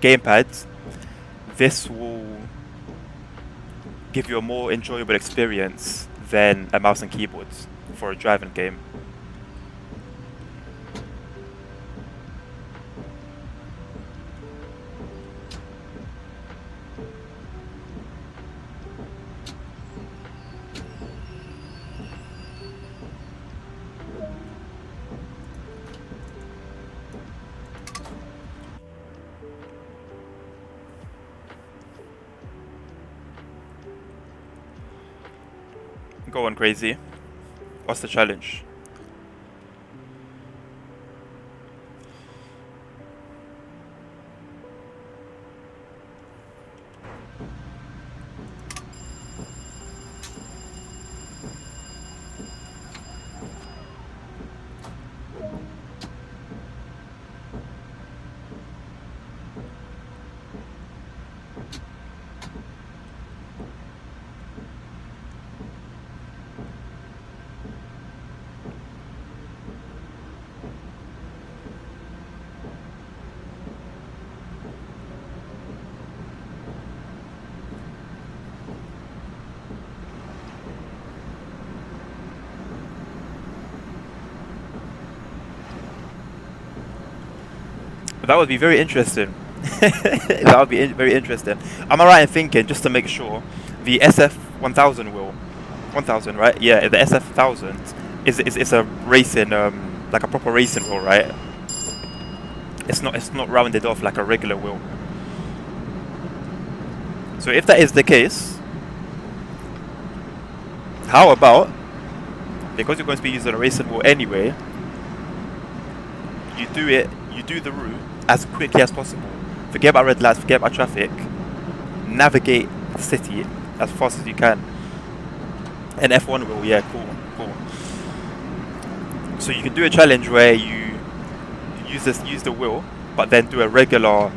gamepad, this will give you a more enjoyable experience than a mouse and keyboard for a driving game. Go on, Crazy. What's the challenge? That would be very interesting. That would be very interesting. Am I right in thinking, just to make sure, the SF1000 wheel, 1000, right? Yeah, the SF1000 is a racing, like a proper racing wheel, right? It's not rounded off like a regular wheel. So if that is the case, how about, because you're going to be using a racing wheel anyway, you do the route as quickly as possible. Forget about red lights, forget about traffic. Navigate the city as fast as you can. An F1 wheel, yeah, cool. So you can do a challenge where you use the wheel, but then do a regular,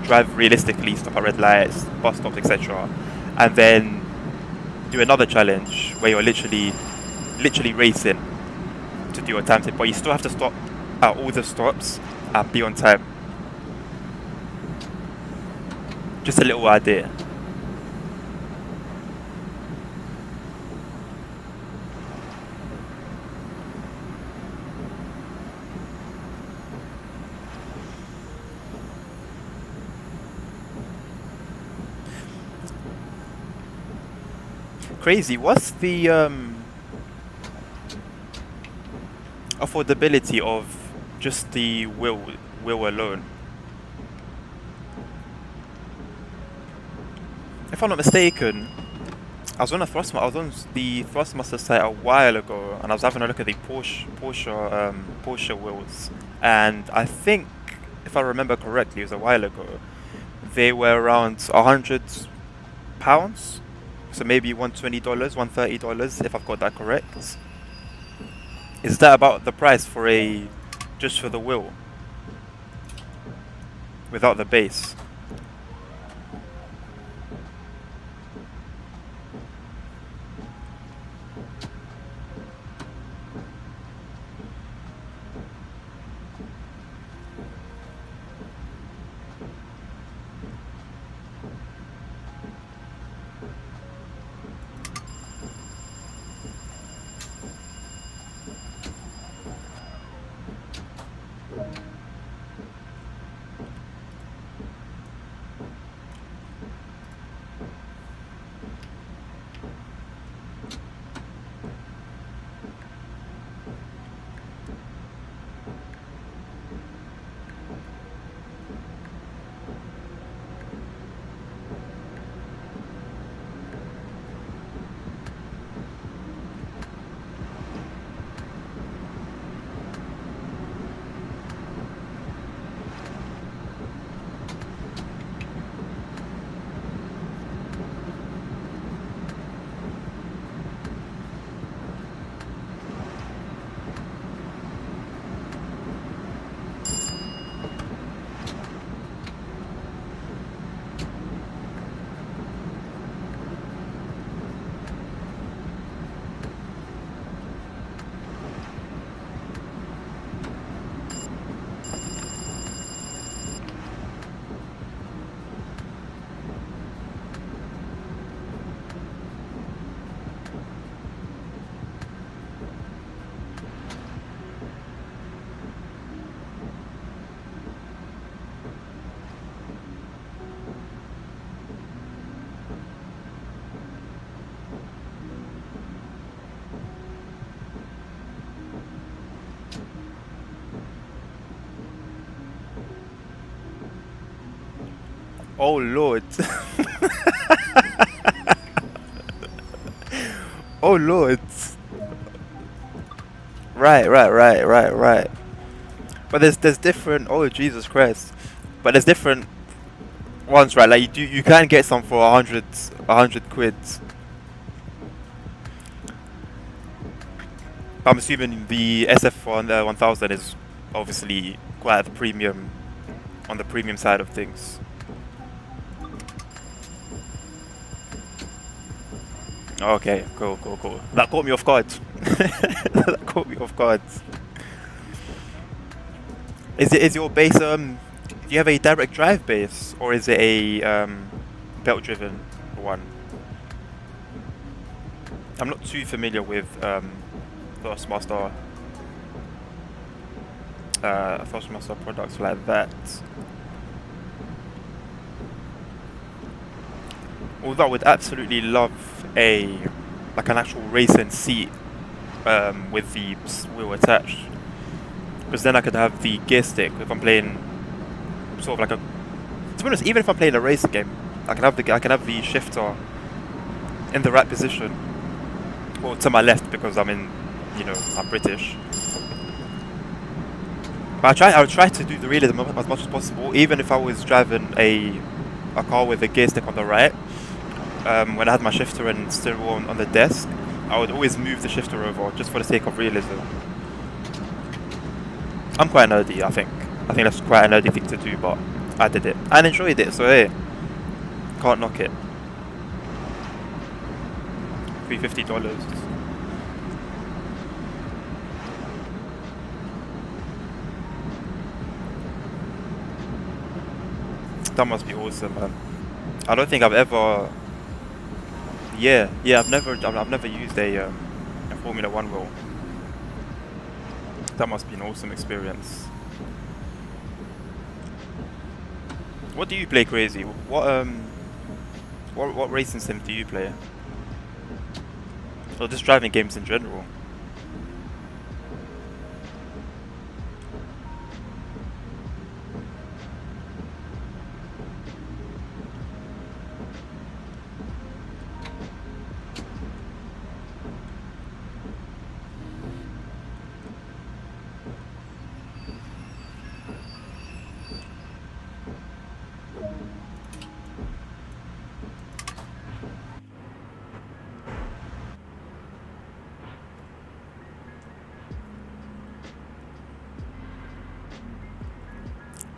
drive realistically, stop at red lights, bus stops, etc. And then do another challenge where you're literally racing to do your time tip, but you still have to stop at all the stops and be on time. Just a little idea. Crazy. What's the affordability of just the wheel alone? If I'm not mistaken, I was on the Thrustmaster site a while ago, and I was having a look at the Porsche wheels, and I think, if I remember correctly, it was a while ago. They were around £100, so maybe $120, $130, if I've got that correct. Is that about the price for just for the wheel, without the base? Oh lord. Oh lord. Right. But there's different. Oh Jesus Christ! But there's different ones, right? Like you can get some for a hundred quid. I'm assuming the SF1 1000 is obviously quite the premium, on the premium side of things. Okay, cool. That caught me off guard. That caught me off guard. Is your base do you have a direct drive base, or is it a belt driven one? I'm not too familiar with Thrustmaster products like that. Although I would absolutely love an actual racing seat with the wheel attached, because then I could have the gear stick if I'm playing sort of like a. To be honest, even if I'm playing a racing game, I can have the shifter in the right position, or to my left because I'm British. But I would try to do the realism as much as possible, even if I was driving a car with a gear stick on the right. When I had my shifter and steering wheel on the desk, I would always move the shifter over just for the sake of realism. I'm quite nerdy, I think. I think that's quite a nerdy thing to do, but I did it and enjoyed it, so hey, can't knock it. $350. That must be awesome, man. I don't think I've ever. Yeah, I've never used a Formula One wheel. That must be an awesome experience. What do you play, Crazy? What racing sim do you play? Or just driving games in general?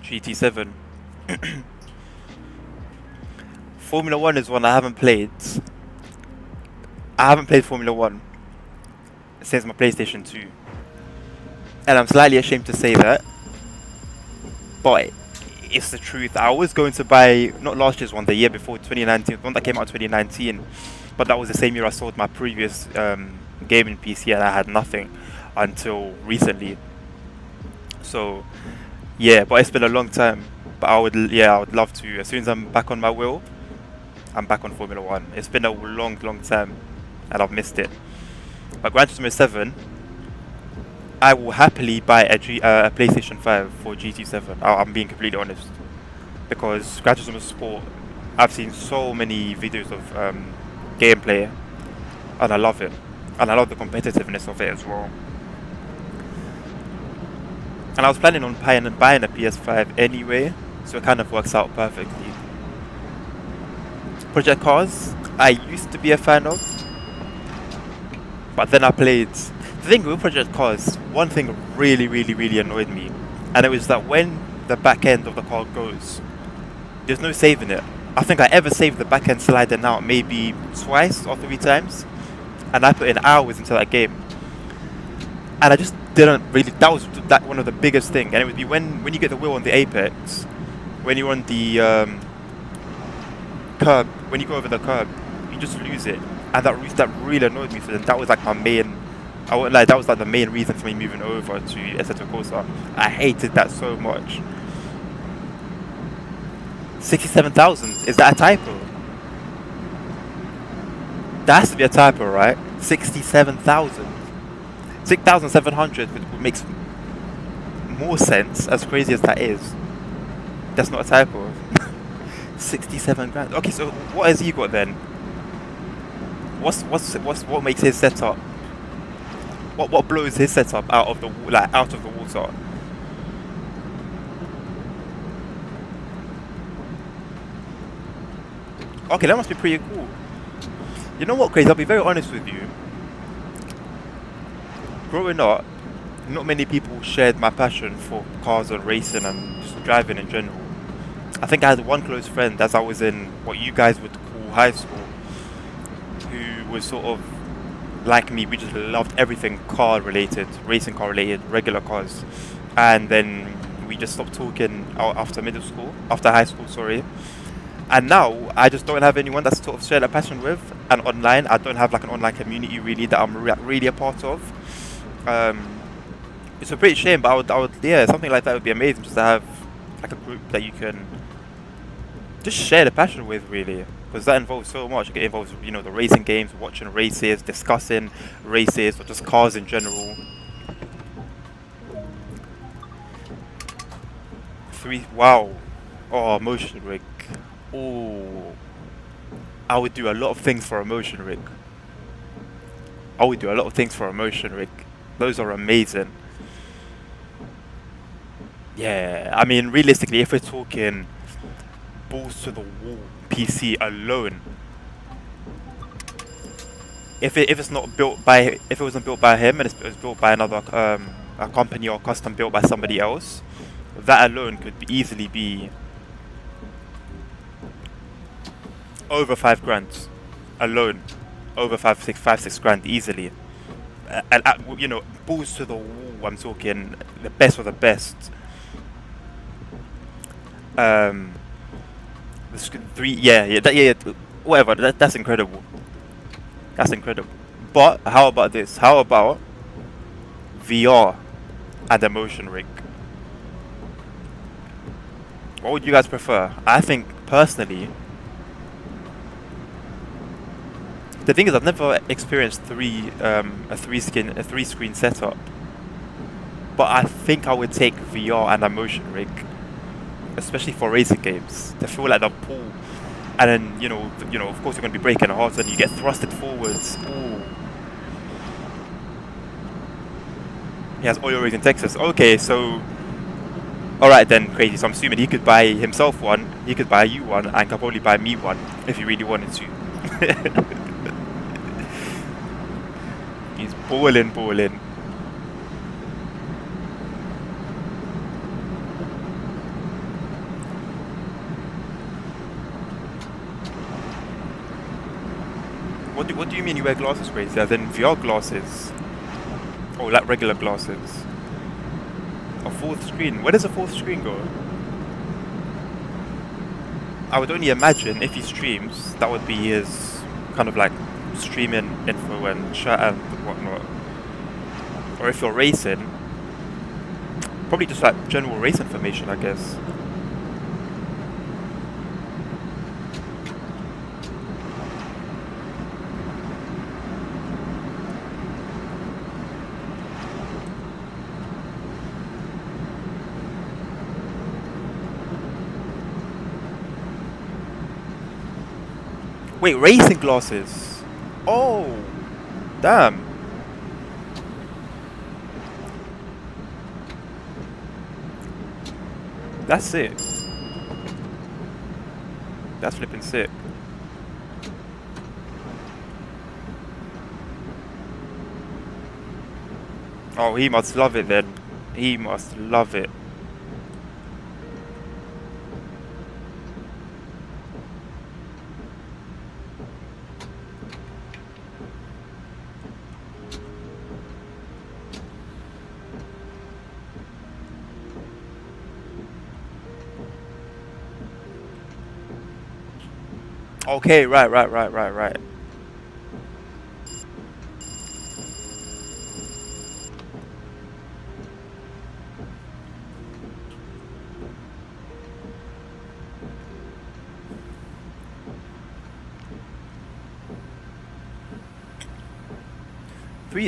GT7. Formula 1 is one I haven't played. I haven't played Formula 1 since my PlayStation 2. And I'm slightly ashamed to say that, but it's the truth. I was going to buy, not last year's one, the year before, 2019, the one that came out in 2019. But that was the same year I sold my previous gaming PC, and I had nothing until recently. So yeah, but it's been a long time. But I would love to. As soon as I'm back on my wheel, I'm back on Formula 1. It's been a long time, and I've missed it. But Gran Turismo 7, I will happily buy a PlayStation 5 for GT7. I'm being completely honest, because Gran Turismo Sport, I've seen so many videos of gameplay, and I love it, and I love the competitiveness of it as well. And I was planning on buying a PS5 anyway, so it kind of works out perfectly. Project Cars, I used to be a fan of, but then I played. The thing with Project Cars, one thing really annoyed me, and it was that when the back end of the car goes, there's no saving it. I think I ever saved the back end sliding out maybe twice or 3 times, and I put in hours into that game. And I just didn't really. That was one of the biggest thing, and it would be when you get the wheel on the apex, when you're on the curb, when you go over the curb, you just lose it, and that really annoyed me. So then that was like my main. I won't lie, that was like the main reason for me moving over to Assetto Corsa. I hated that so much. 67,000. Is that a typo? That has to be a typo, right? 67,000. 6,700 makes more sense, as crazy as that is. That's not a typo. 67 grand. Okay, so what has he got then? What makes his setup? What blows his setup out of the out of the water? Okay, that must be pretty cool. You know what, Crazy? I'll be very honest with you. Growing up, not many people shared my passion for cars and racing and just driving in general. I think I had one close friend as I was in what you guys would call high school, who was sort of like me. We just loved everything car related, racing car related, regular cars. And then we just stopped talking after middle school, after high school, sorry. And now I just don't have anyone that's sort of shared a passion with. And online, I don't have like an online community really that I'm really a part of. It's a pretty shame, but yeah, something like that would be amazing, just to have like a group that you can just share the passion with, really, because that involves so much. It involves, you know, the racing games, watching races, discussing races, or just cars in general. Wow. Oh, motion rig. Oh, I would do a lot of things for a motion rig. I would do a lot of things for a motion rig. Those are amazing. Yeah, I mean, realistically, if we're talking balls to the wall PC alone, if it's not built by, if it wasn't built by him and it's built by another a company or custom built by somebody else, that alone could easily be over 5 grand alone, over five six grand easily. And you know, balls to the wall. I'm talking the best of the best. The whatever. That's incredible. That's incredible. But how about this? How about VR and a motion rig? What would you guys prefer? I think personally, the thing is, I've never experienced a three screen setup, but I think I would take VR and a motion rig, especially for racing games, to feel like the pull, and then you know, of course you're going to be braking hard, and you get thrusted forwards. Ooh. He has oil rigs in Texas. Okay, so all right then, Crazy. So I'm assuming he could buy himself one, he could buy you one, and could probably buy me one if he really wanted to. He's balling. What do you mean you wear glasses, Crazy? As in VR glasses? Oh, like regular glasses. A fourth screen. Where does a fourth screen go? I would only imagine if he streams, that would be his kind of like streaming info and chat and whatnot. Or if you're racing, probably just like general race information, I guess. Wait, racing glasses? Oh, damn. That's sick. That's flipping sick. Oh, he must love it then. He must love it. Okay, right.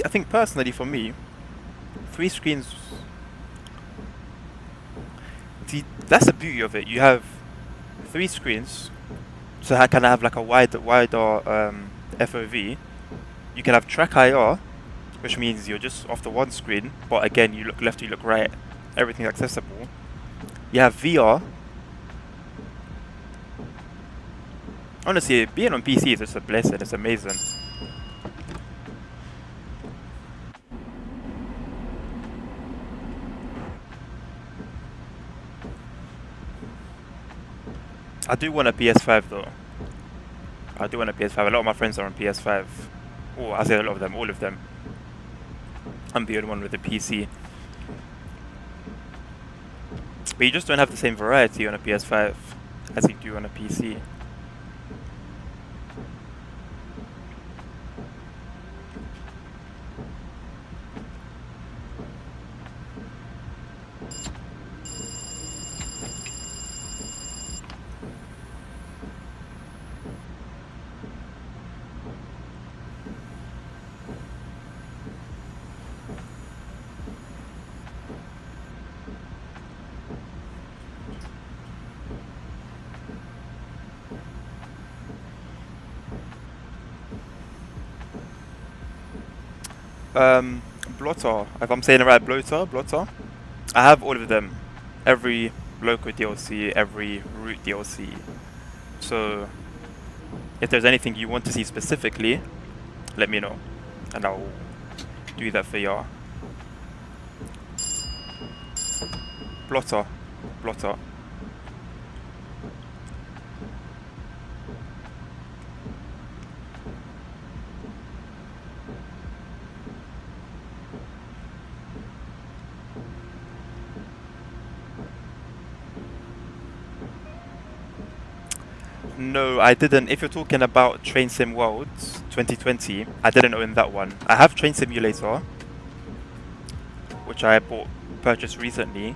I think personally for me, 3 screens. See, that's the beauty of it. You have 3 screens, so I can have like a wider FOV. You can have track IR, which means you're just off the one screen, but again, you look left, you look right, everything's accessible. You have VR. Honestly, being on PC is just a blessing, it's amazing. I do want a PS5 though. I do want a PS5. A lot of my friends are on PS5. Oh, I say a lot of them, all of them. I'm the only one with a PC. But you just don't have the same variety on a PS5 as you do on a PC. Blotter, if I'm saying it right, Blotter. I have all of them. Every local DLC, every root DLC. So, if there's anything you want to see specifically, let me know. And I'll do that for y'all. Blotter. No, I didn't. If you're talking about Train Sim Worlds 2020, I didn't own that one. I have Train Simulator, which I purchased recently,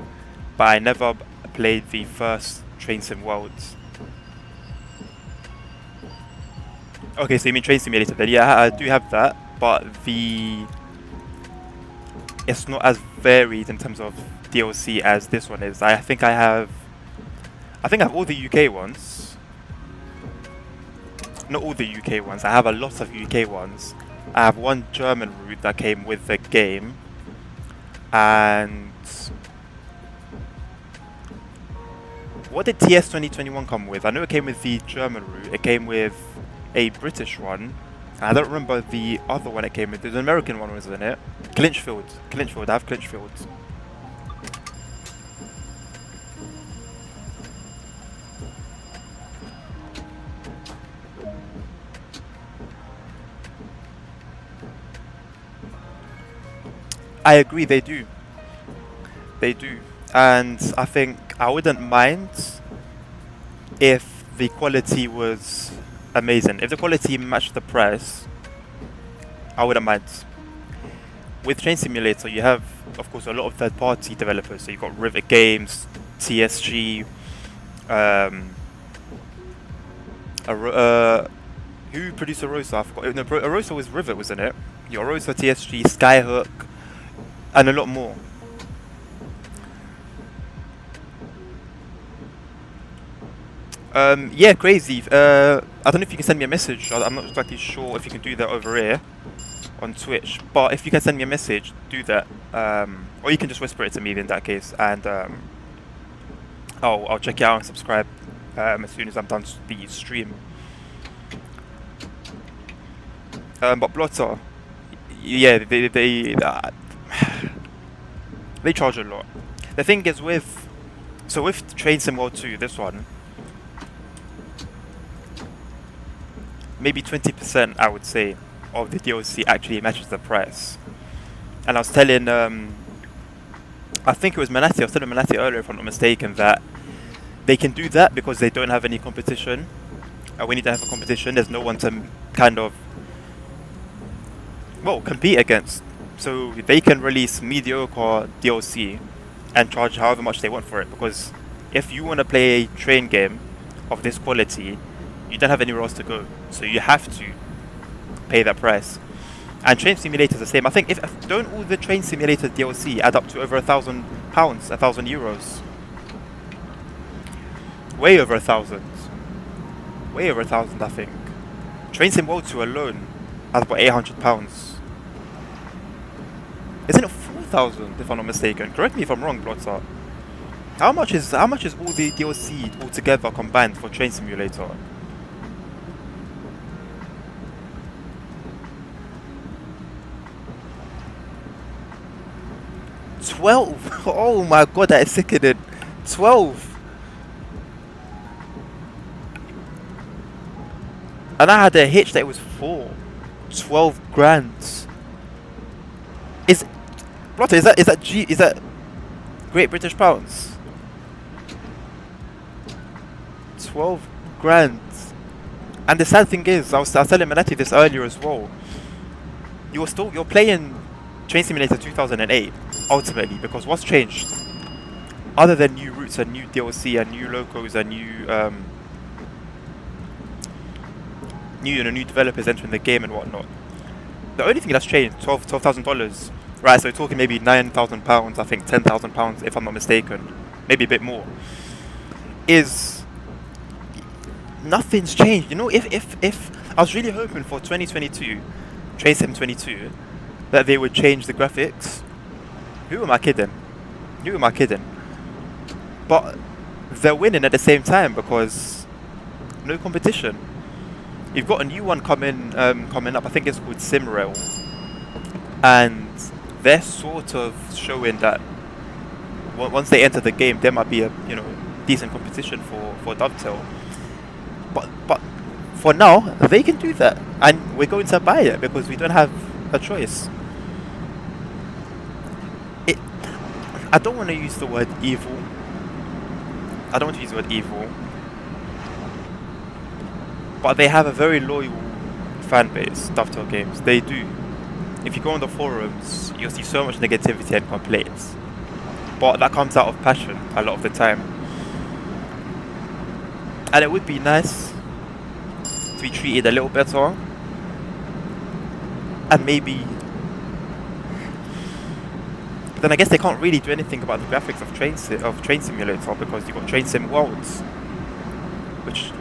but I never played the first Train Sim Worlds. Okay, so you mean Train Simulator then? Yeah, I do have that, but it's not as varied in terms of DLC as this one is. I think I have all the UK ones. Not all the UK ones. I have a lot of UK ones. I have one German route that came with the game, and what did TS 2021 come with? I know it came with the German route. It came with a British one. I don't remember the other one it came with. There's an American one, wasn't it? Clinchfield. I have Clinchfield. I agree, they do. And I think I wouldn't mind if the quality was amazing. If the quality matched the price, I wouldn't mind. With Train Simulator, you have, of course, a lot of third-party developers. So you've got Rivet Games, TSG, who produced Arosa? I forgot. No, Arosa was Rivet, wasn't it? Yeah, Arosa, TSG, Skyhook, and a lot more. Yeah, crazy. I don't know if you can send me a message. I'm not exactly sure if you can do that over here on Twitch, but if you can send me a message, do that. Or you can just whisper it to me in that case, and I'll check it out and subscribe as soon as I'm done the stream. But Blotter, yeah, they charge a lot. The thing is with Train Sim World 2, this one, maybe 20% I would say of the DLC actually matches the price. And I was telling, I think it was Manati, I was telling Manati earlier if I'm not mistaken, that they can do that because they don't have any competition. We need to have a competition, there's no one to kind of, well, compete against. So they can release mediocre DLC and charge however much they want for it, because if you want to play a train game of this quality, you don't have anywhere else to go, so you have to pay that price. And Train Simulator is the same. I think don't all the Train Simulator DLC add up to over £1,000, €1,000. Way over 1,000. Way over 1,000, I think. Train Sim World 2 alone has about £800. Isn't it 4,000 if I'm not mistaken? Correct me if I'm wrong, Blotter. How much is all the DLC altogether combined for Train Simulator? 12. Oh my god, that is sickening. 12. And I had a hitch that it was 4. 12 grand. Is Blotter, is that Great British pounds? 12 grand. And the sad thing is, I was telling Manati this earlier as well. You're playing Train Simulator 2008 ultimately, because what's changed? Other than new routes and new DLC and new locos and new developers entering the game and whatnot. The only thing that's changed, $12,000, right? So we're talking maybe £9,000, I think £10,000 if I'm not mistaken, maybe a bit more. Is nothing's changed. You know, if I was really hoping for 2022, Train Sim 22, that they would change the graphics. Who am I kidding? Who am I kidding? But they're winning at the same time because no competition. You've got a new one coming up. I think it's called Simrail, and they're sort of showing that once they enter the game, there might be a decent competition for Dovetail. But for now, they can do that, and we're going to buy it because we don't have a choice. I don't want to use the word evil. But they have a very loyal fan base, Dovetail Games. They do. If you go on the forums, you'll see so much negativity and complaints. But that comes out of passion a lot of the time. And it would be nice to be treated a little better. And maybe... But then I guess they can't really do anything about the graphics of Train Simulator because you've got Train Sim Worlds,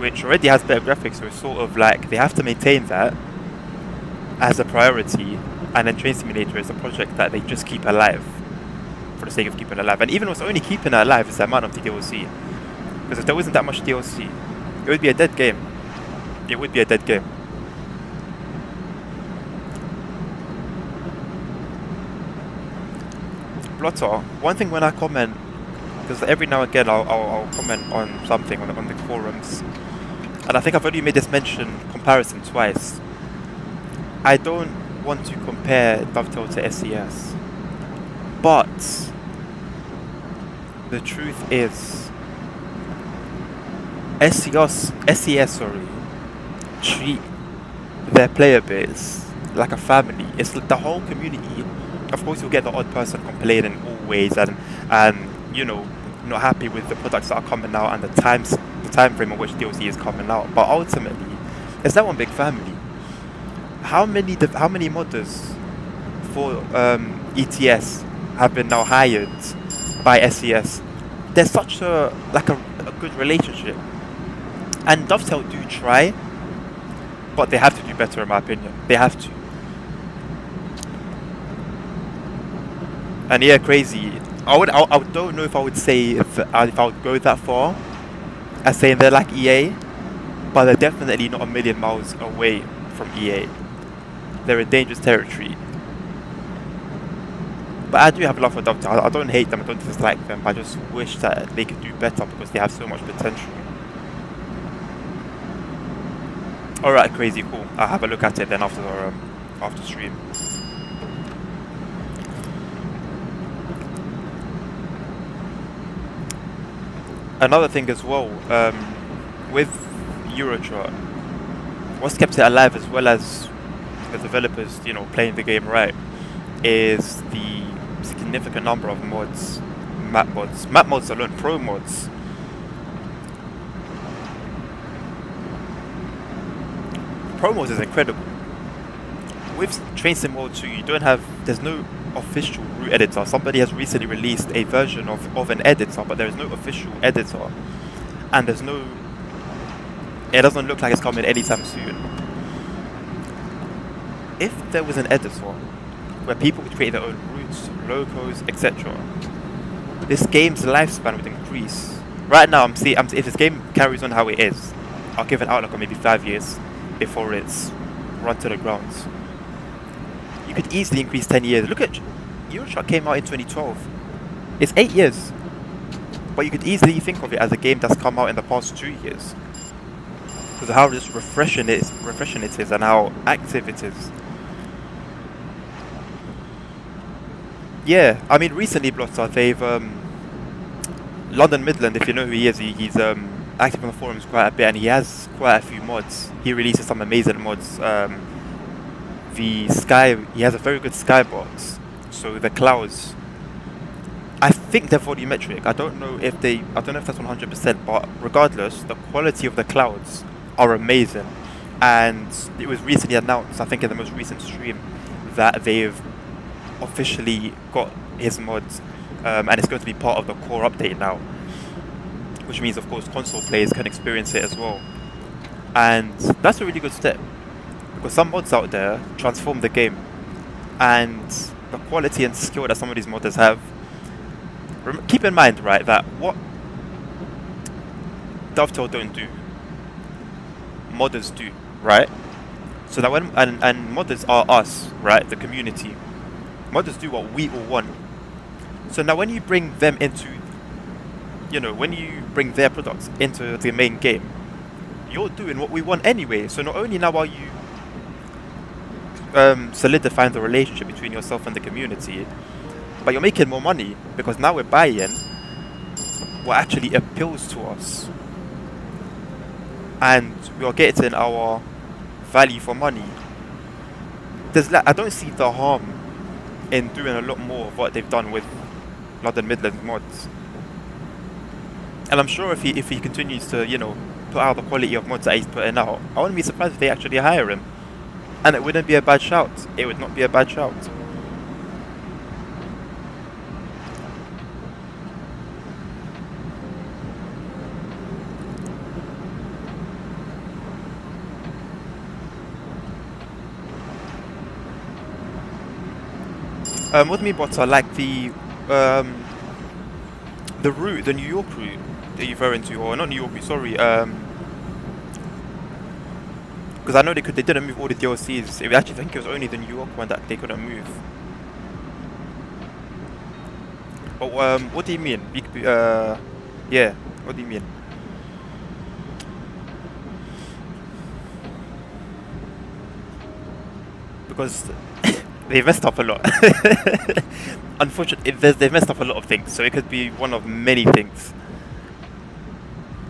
which already has better graphics, so it's sort of like they have to maintain that as a priority, and then Train Simulator is a project that they just keep alive for the sake of keeping it alive. And even what's only keeping it alive is the amount of the DLC, because if there wasn't that much DLC, it would be a dead game. It would be a dead game. Blotter, one thing when I comment, because every now and again I'll comment on something on the forums, and I think I've already made this comparison twice. I don't want to compare Dovetail to SES, but the truth is SES treat their player base like a family. It's the whole community. Of course, you'll get the odd person complaining always and not happy with the products that are coming out and the time frame in which DLC is coming out. But ultimately, it's that one big family. How many modders for ETS have been now hired by SES? There's such a good relationship, and Dovetail do try, but they have to do better in my opinion. They have to. And yeah, crazy. I don't know if I would say if I would go that far as saying they're like EA, but they're definitely not a million miles away from EA. They're in dangerous territory. But I do have love for Dovetail. I don't hate them, I don't dislike them. I just wish that they could do better because they have so much potential. Alright, crazy, cool. I'll have a look at it then after stream. Another thing as well, with Eurotrack, what's kept it alive as well as the developers, playing the game right, is the significant number of mods, map mods alone, pro mods. Pro mods is incredible. With Train Sim World 2, there's no official route editor. Somebody has recently released a version of an editor, but there is no official editor. and there's no. It doesn't look like it's coming anytime soon. If there was an editor where people could create their own routes, logos, etc., this game's lifespan would increase. Right now, if this game carries on how it is, I'll give an outlook on maybe 5 years before it's run to the ground. You could easily increase 10 years. Look at Euroshock came out in 2012. It's 8 years. But you could easily think of it as a game that's come out in the past 2 years. Because of how just refreshing it is and how active it is. Yeah, I mean recently Blotter, they've London Midland, if you know who he is, he's active on the forums quite a bit and he has quite a few mods. He releases some amazing mods. He has a very good skybox. So the clouds, I think they're volumetric. I don't know if that's 100%, but regardless, the quality of the clouds are amazing. And it was recently announced, I think in the most recent stream, that they've officially got his mods, and it's going to be part of the core update now, which means of course console players can experience it as well. And that's a really good step, because some mods out there transform the game, and the quality and skill that some of these modders have. Keep in mind, right, that what Dovetail don't do, modders do, right? So that when and modders are us, right, the community. Modders do what we all want. So now when you bring them into, when you bring their products into the main game, you're doing what we want anyway. So not only now are you solidifying the relationship between yourself and the community, but you're making more money, because now we're buying what actually appeals to us. And we are getting our value for money. I don't see the harm in doing a lot more of what they've done with London Midland mods. And I'm sure if he continues to, put out the quality of mods that he's putting out, I wouldn't be surprised if they actually hire him. And it wouldn't be a bad shout. It would not be a bad shout. With me bots, I like the route, the New York route that you're referring to, or not New York route, sorry. Because I know they didn't move all the DLCs. I actually think it was only the New York one that they couldn't move. But what do you mean? Yeah, what do you mean? Because they've messed up a lot. Unfortunately, they've messed up a lot of things, so it could be one of many things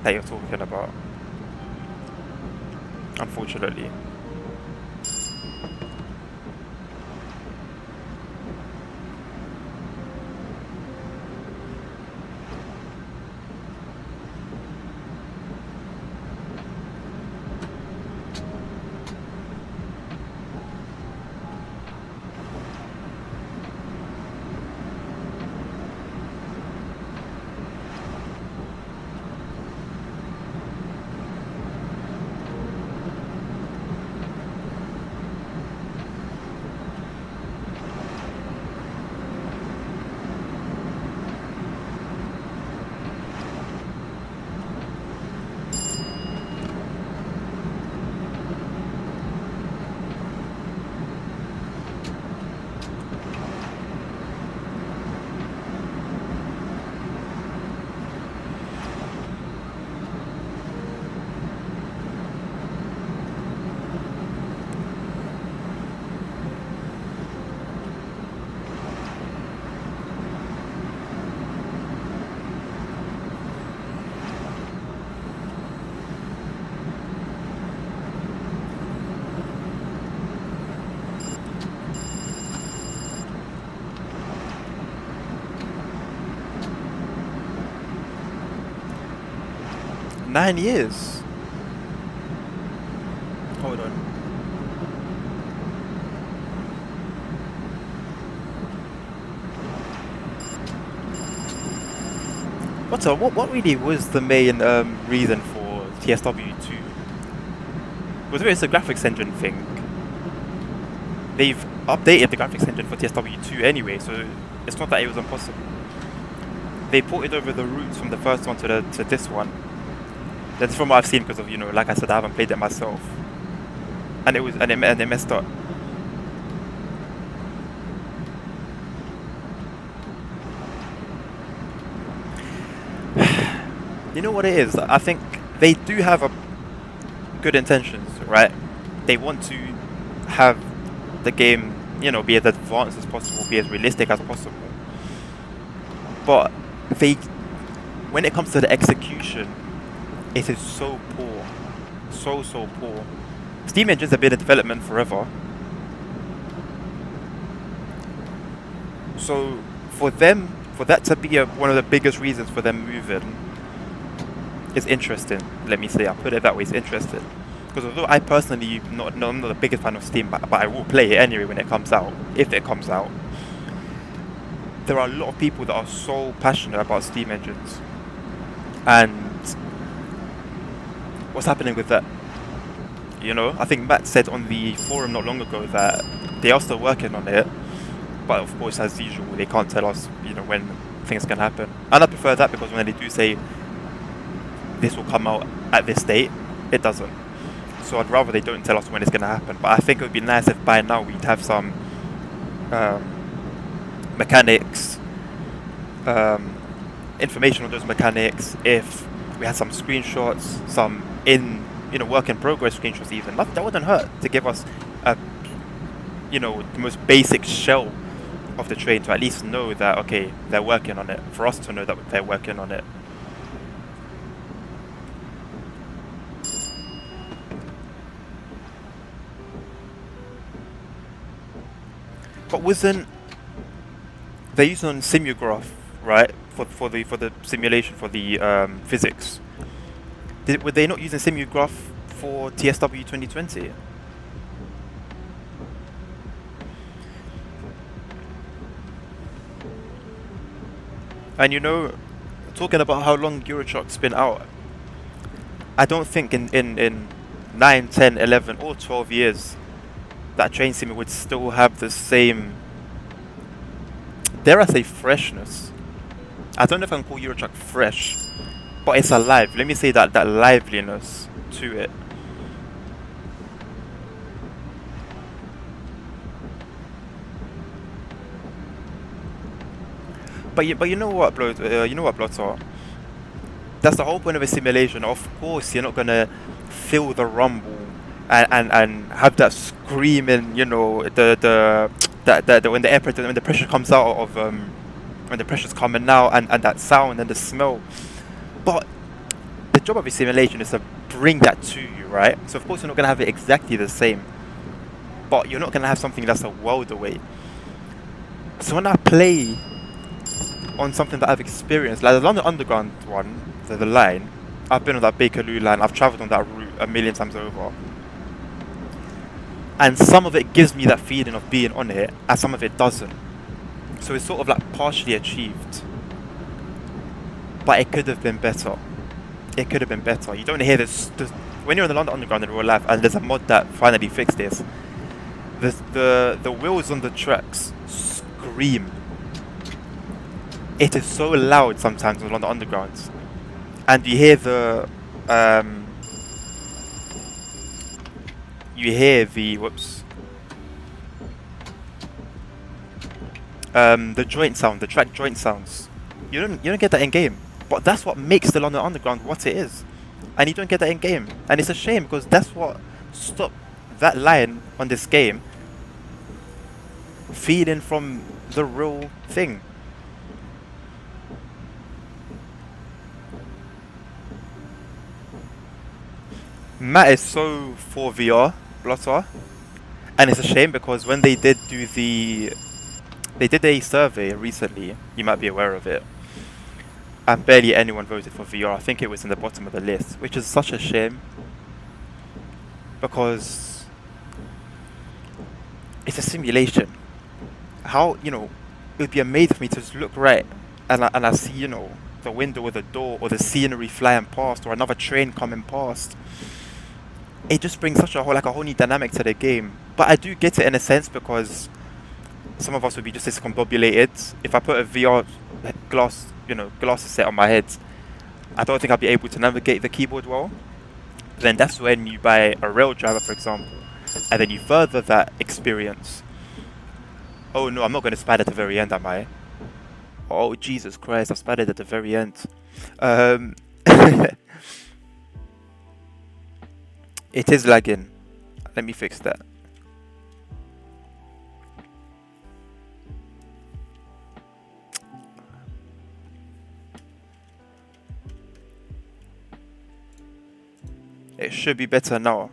that you're talking about. Unfortunately. Nine years. Hold on. What really was the main reason for TSW2? Was it a graphics engine thing? They've updated the graphics engine for TSW2 anyway, so it's not that it was impossible. They ported over the roots from the first one to this one. That's from what I've seen, because of, like I said, I haven't played it myself, and it messed up. You know what it is? I think they do have good intentions, right? They want to have the game, be as advanced as possible, be as realistic as possible. But when it comes to the execution, it is so poor, so poor. Steam engines have been in development forever, so for that to be one of the biggest reasons for them moving is interesting. Let me say, I'll put it that way. It's interesting because although I personally I'm not the biggest fan of Steam, but I will play it anyway when it comes out, if it comes out. There are a lot of people that are so passionate about Steam engines, and what's happening with that? I think Matt said on the forum not long ago that they are still working on it, but of course, as usual, they can't tell us, when things can happen. And I prefer that, because when they do say this will come out at this date, it doesn't. So I'd rather they don't tell us when it's going to happen. But I think it would be nice if by now we'd have some mechanics, information on those mechanics. If we had some screenshots, some work in progress screenshots, even that wouldn't hurt to give us the most basic shell of the train, to at least know that, okay, they're working on it, for us to know that they're working on it. But wasn't they using Simulgraph, right, for the simulation, for the physics? Were they not using Simulgraph for TSW 2020? And talking about how long Eurotruck's been out, I don't think in 9, 10, 11 or 12 years that train sim would still have the same, dare I say, freshness. I don't know if I can call Eurotruck fresh, but it's alive. Let me say that liveliness to it. But you know what, Blotter? That's the whole point of a simulation. Of course, you're not gonna feel the rumble and have that screaming, when the pressure comes out of when the pressure's coming out, and that sound and the smell. But the job of a simulation is to bring that to you, right? So of course you're not gonna have it exactly the same, but you're not gonna have something that's a world away. So when I play on something that I've experienced, like the London Underground one, the line, I've been on that Bakerloo line, I've travelled on that route a million times over, and some of it gives me that feeling of being on it, and some of it doesn't. So it's sort of like partially achieved, but it could have been better. It could have been better. You don't hear this when you're on the London Underground in real life, and there's a mod that finally fixed this. The wheels on the tracks scream. It is so loud sometimes on the London Undergrounds, and you hear the the joint sound, the track joint sounds. You don't get that in game, but that's what makes the London Underground what it is, and you don't get that in game, and it's a shame, because that's what stopped that line on this game feeding from the real thing. Matt is so for VR, Blotter, and it's a shame, because when they did a survey recently, you might be aware of it, and barely anyone voted for VR. I think it was in the bottom of the list, which is such a shame, because it's a simulation. How, it would be amazing for me to just look right and I see, the window or the door or the scenery flying past or another train coming past. It just brings such a whole new dynamic to the game. But I do get it in a sense because some of us would be just discombobulated. If I put a VR glasses set on my head, I don't think I'll be able to navigate the keyboard well. Then that's when you buy a rail driver, for example, and then you further that experience. Oh no, I'm not going to spad at the very end, am I? Oh Jesus Christ, I've spadded at the very end. It is lagging. Let me fix that. It should be better now.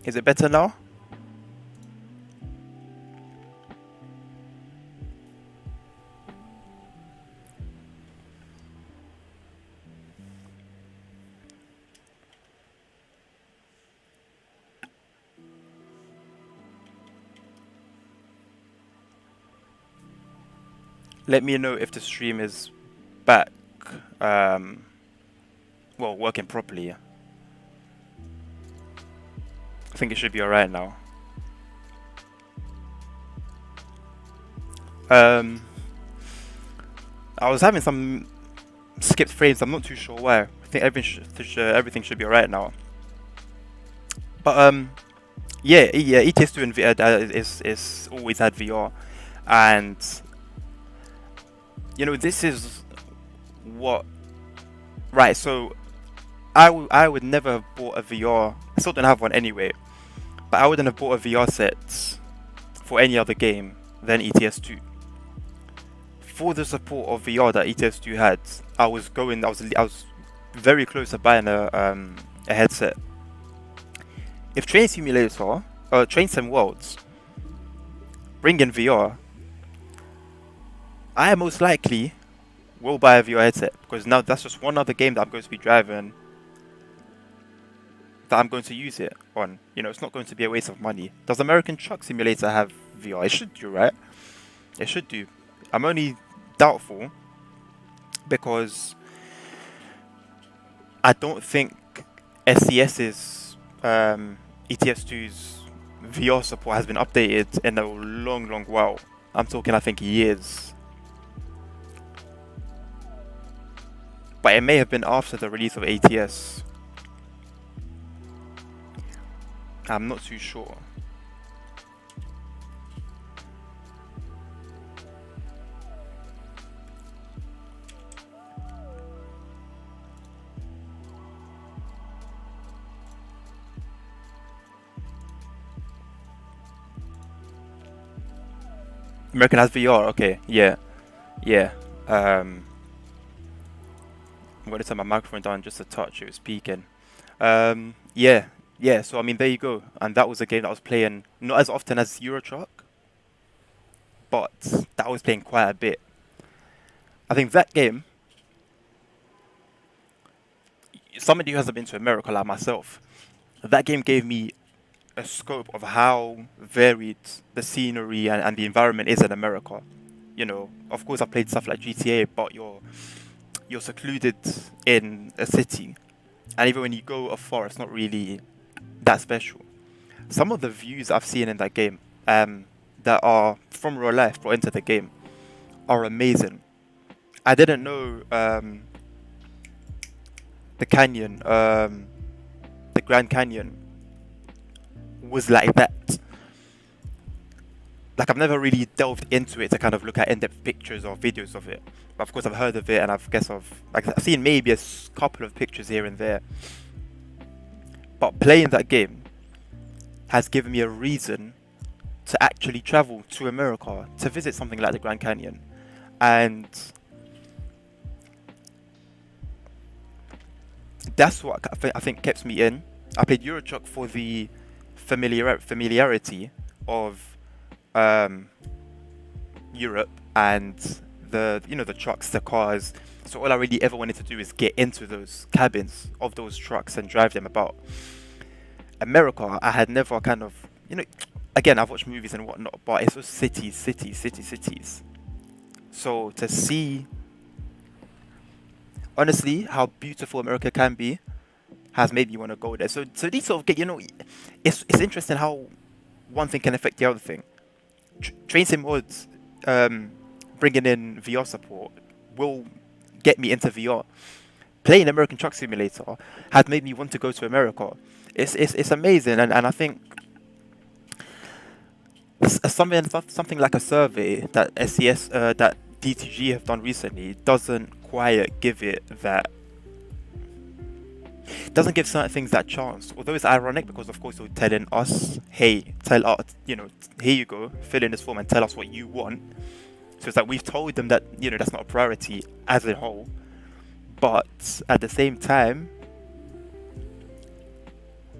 Is it better now? Let me know if the stream is back, well, working properly. I think it should be alright now. I was having some skipped frames. I'm not too sure why. I think everything should be alright now. But yeah, ETS2 and VR is always had VR, and you know, this is what, right? So I would never have bought a VR. I still don't have one anyway, but I wouldn't have bought a VR set for any other game than ETS2. For the support of VR that ETS2 had, I was very close to buying a headset. If Train Sim Worlds bring in VR, I most likely will buy a VR headset, because now that's just one other game that I'm going to be driving that I'm going to use it on. You know, it's not going to be a waste of money. Does American Truck Simulator have VR? It should do, right? It should do. I'm only doubtful because I don't think SCS's ETS2's VR support has been updated in a long while. I'm talking, I think, years. But it may have been after the release of ATS. I'm not too sure. American has VR, okay, yeah. I'm going to turn my microphone down just a touch, it was peaking. Yeah, so I mean, there you go. And that was a game that I was playing not as often as Euro Truck, but that I was playing quite a bit. I think that game, somebody who hasn't been to America like myself, that game gave me a scope of how varied the scenery and the environment is in America. You know, of course, I've played stuff like GTA, but you're secluded in a city, and even when you go afar, it's not really that special. Some of the views I've seen in that game, that are from real life brought into the game, are amazing. I didn't know the canyon, the Grand Canyon, was like that. Like, I've never really delved into it to kind of look at in-depth pictures or videos of it. But of course, I've heard of it, and I've seen maybe a couple of pictures here and there. But playing that game has given me a reason to actually travel to America to visit something like the Grand Canyon. And That's what I think kept me in. I played Euro Truck for the familiarity of um, Europe and the trucks, the cars. So all I really ever wanted to do is get into those cabins of those trucks and drive them about. America, I had never kind of, again, I've watched movies and whatnot, but it's those cities. So to see, honestly, how beautiful America can be has made me want to go there. So these sort of get, it's interesting how one thing can affect the other thing. Train Sim Mods, bringing in VR support will get me into VR. Playing American Truck Simulator had made me want to go to America. It's amazing, and I think something like a survey that SES that DTG have done recently doesn't quite give it that. Doesn't give certain things that chance. Although it's ironic because of course they're telling us, hey, tell us, here you go, fill in this form and tell us what you want. So it's like we've told them that that's not a priority as a whole, but at the same time,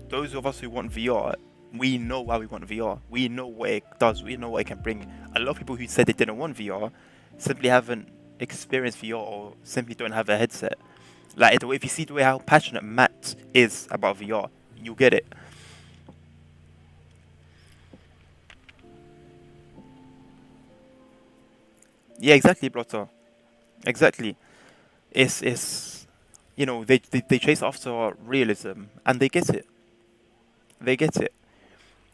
those of us who want VR, we know why we want VR. We know what it does. We know what it can bring. A lot of people who said they didn't want VR simply haven't experienced VR or simply don't have a headset. Like, if you see the way how passionate Matt is about VR, you get it. Yeah, exactly, Blotter. Exactly. It's they chase after realism and they get it. They get it.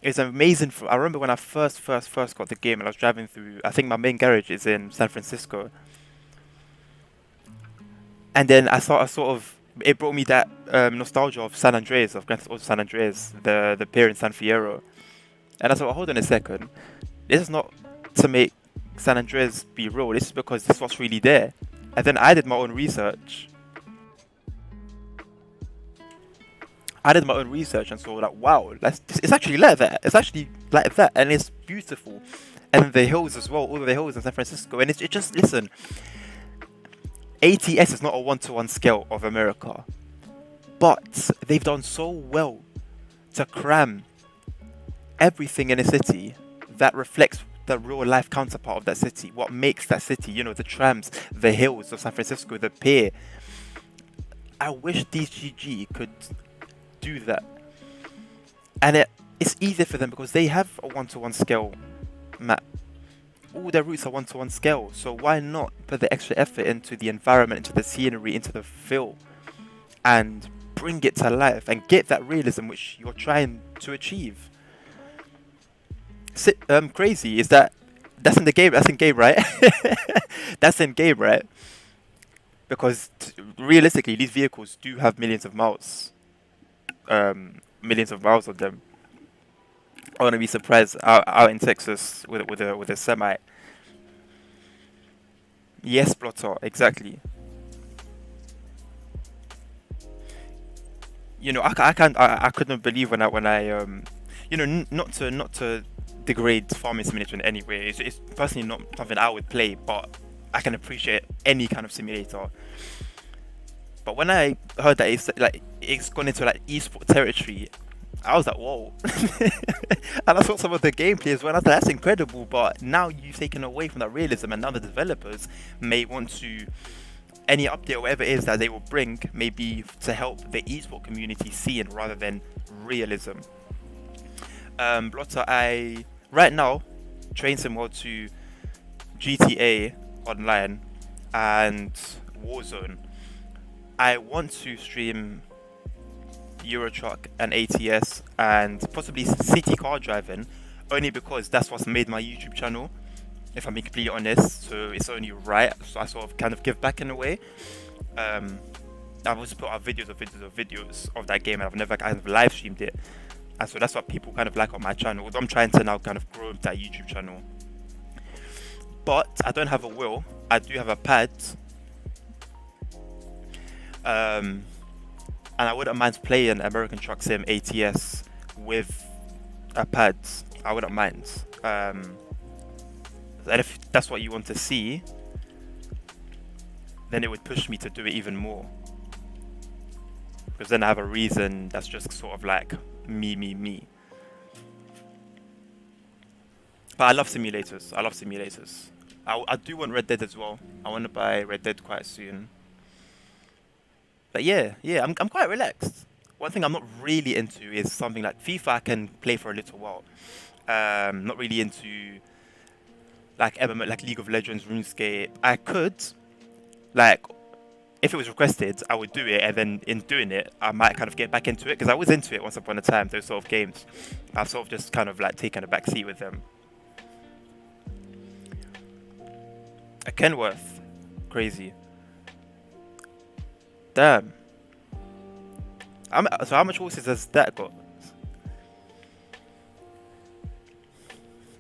It's amazing. I remember when I first got the game and I was driving through. I think my main garage is in San Francisco, and then I sort of it brought me that nostalgia of San Andreas, of Grand Theft Auto San Andreas, the pier in San Fierro, and I thought, hold on a second, this is not to make San Andreas be real. This is because this was really there, and then I did my own research. I did my own research and saw like, wow, it's actually like that. It's actually like that, and it's beautiful. And the hills as well, all of the hills in San Francisco, and it just listen. ATS is not a one-to-one scale of America, but they've done so well to cram everything in a city that reflects the real life counterpart of that city. What makes that city, the trams, the hills of San Francisco, the pier. I wish DGG could do that, and it's easier for them because they have a one-to-one scale map. All their routes are one-to-one scale, so why not put the extra effort into the environment, into the scenery, into the feel, and bring it to life and get that realism which you're trying to achieve. Crazy is that's in the game. That's in game, right? That's in game, right? Because realistically, these vehicles do have millions of miles on them. I wouldn't be surprised out in Texas with a semi. Yes, Blotter, exactly. I couldn't believe when I not to degrade Farming Simulator in any way. It's personally not something I would play, but I can appreciate any kind of simulator. But when I heard that it's gone into like esport territory, I was like, whoa. And I saw some of the gameplay as well. I was like, that's incredible. But now you've taken away from that realism, and now the developers may want to, any update or whatever it is that they will bring, may be to help the esport community see it rather than realism. Blotter, I right now train some more to GTA Online and Warzone. I want to stream Euro Truck and ATS and possibly city car driving, only because that's what's made my YouTube channel, if I'm being completely honest. So it's only right, so I sort of kind of give back in a way. I've also put out videos of that game, and I've never kind of live streamed it, and so that's what people kind of like on my channel. Although I'm trying to now kind of grow that YouTube channel, but I don't have a wheel. I do have a pad, and I wouldn't mind playing American Truck Sim ATS with a pad. I wouldn't mind. And if that's what you want to see, then it would push me to do it even more. because then I have a reason that's just sort of like me. But I love simulators. I love simulators. I do want Red Dead as well. I want to buy Red Dead quite soon. But yeah, I'm quite relaxed. One thing I'm not really into is something like FIFA. I can play for a little while. Not really into like MMO, like League of Legends, RuneScape. I could, like, if it was requested, I would do it, and then in doing it, I might kind of get back into it because I was into it once upon a time. Those sort of games, I've sort of just kind of like taken a back seat with them. A Kenworth, crazy. Damn. So how much horses has that got?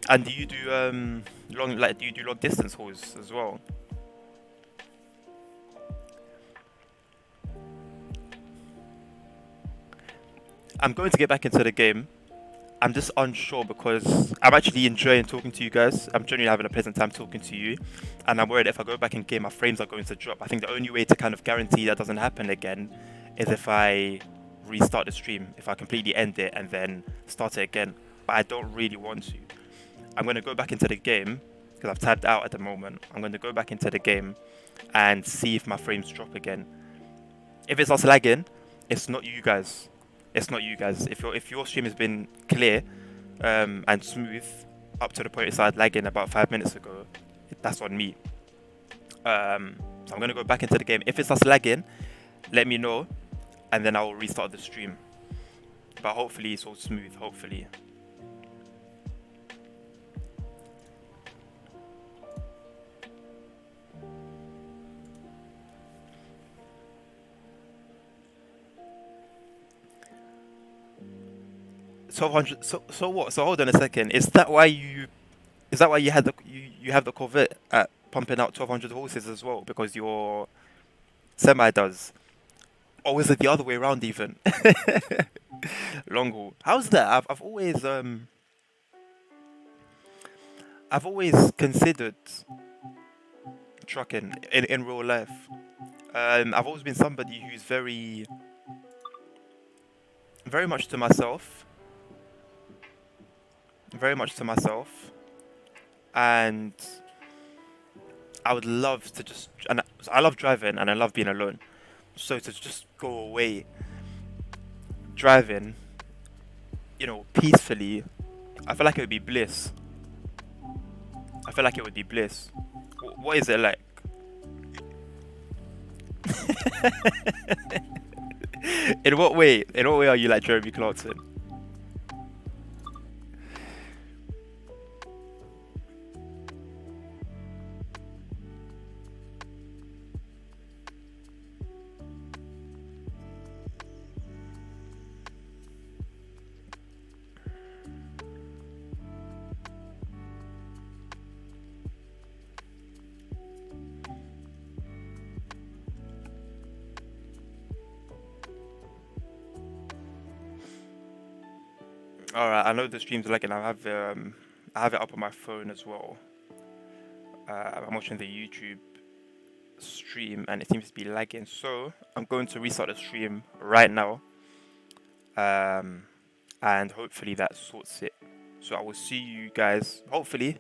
And do you do do you do long distance horse as well? I'm going to get back into the game. I'm just unsure because I'm actually enjoying talking to you guys. I'm genuinely having a pleasant time talking to you. And I'm worried if I go back in game, my frames are going to drop. I think the only way to kind of guarantee that doesn't happen again is if I restart the stream, if I completely end it and then start it again. But I don't really want to. I'm going to go back into the game because I've tabbed out at the moment. I'm going to go back into the game and see if my frames drop again. If it's us lagging, it's not you guys. It's not you guys. If your stream has been clear and smooth up to the point it started lagging about 5 minutes ago, that's on me. So I'm gonna go back into the game. If it starts lagging, let me know, and then I will restart the stream. But hopefully it's all smooth. Hopefully. $1,200. So what? So hold on a second. Is that why you had you have the Corvette at pumping out 1,200 horses as well because your semi does? Or is it the other way around even? Long haul. How's that? I've always considered trucking in real life. I've always been somebody who's very much to myself, very much to myself, and I would love to just and I love driving and I love being alone. So to just go away driving, peacefully, I feel like it would be bliss. I feel like it would be bliss. What is it like? In what way? In what way are you like Jeremy Clarkson? All right, I know the stream's lagging. I have it up on my phone as well. I'm watching the YouTube stream and it seems to be lagging. So I'm going to restart the stream right now, and hopefully that sorts it. So I will see you guys hopefully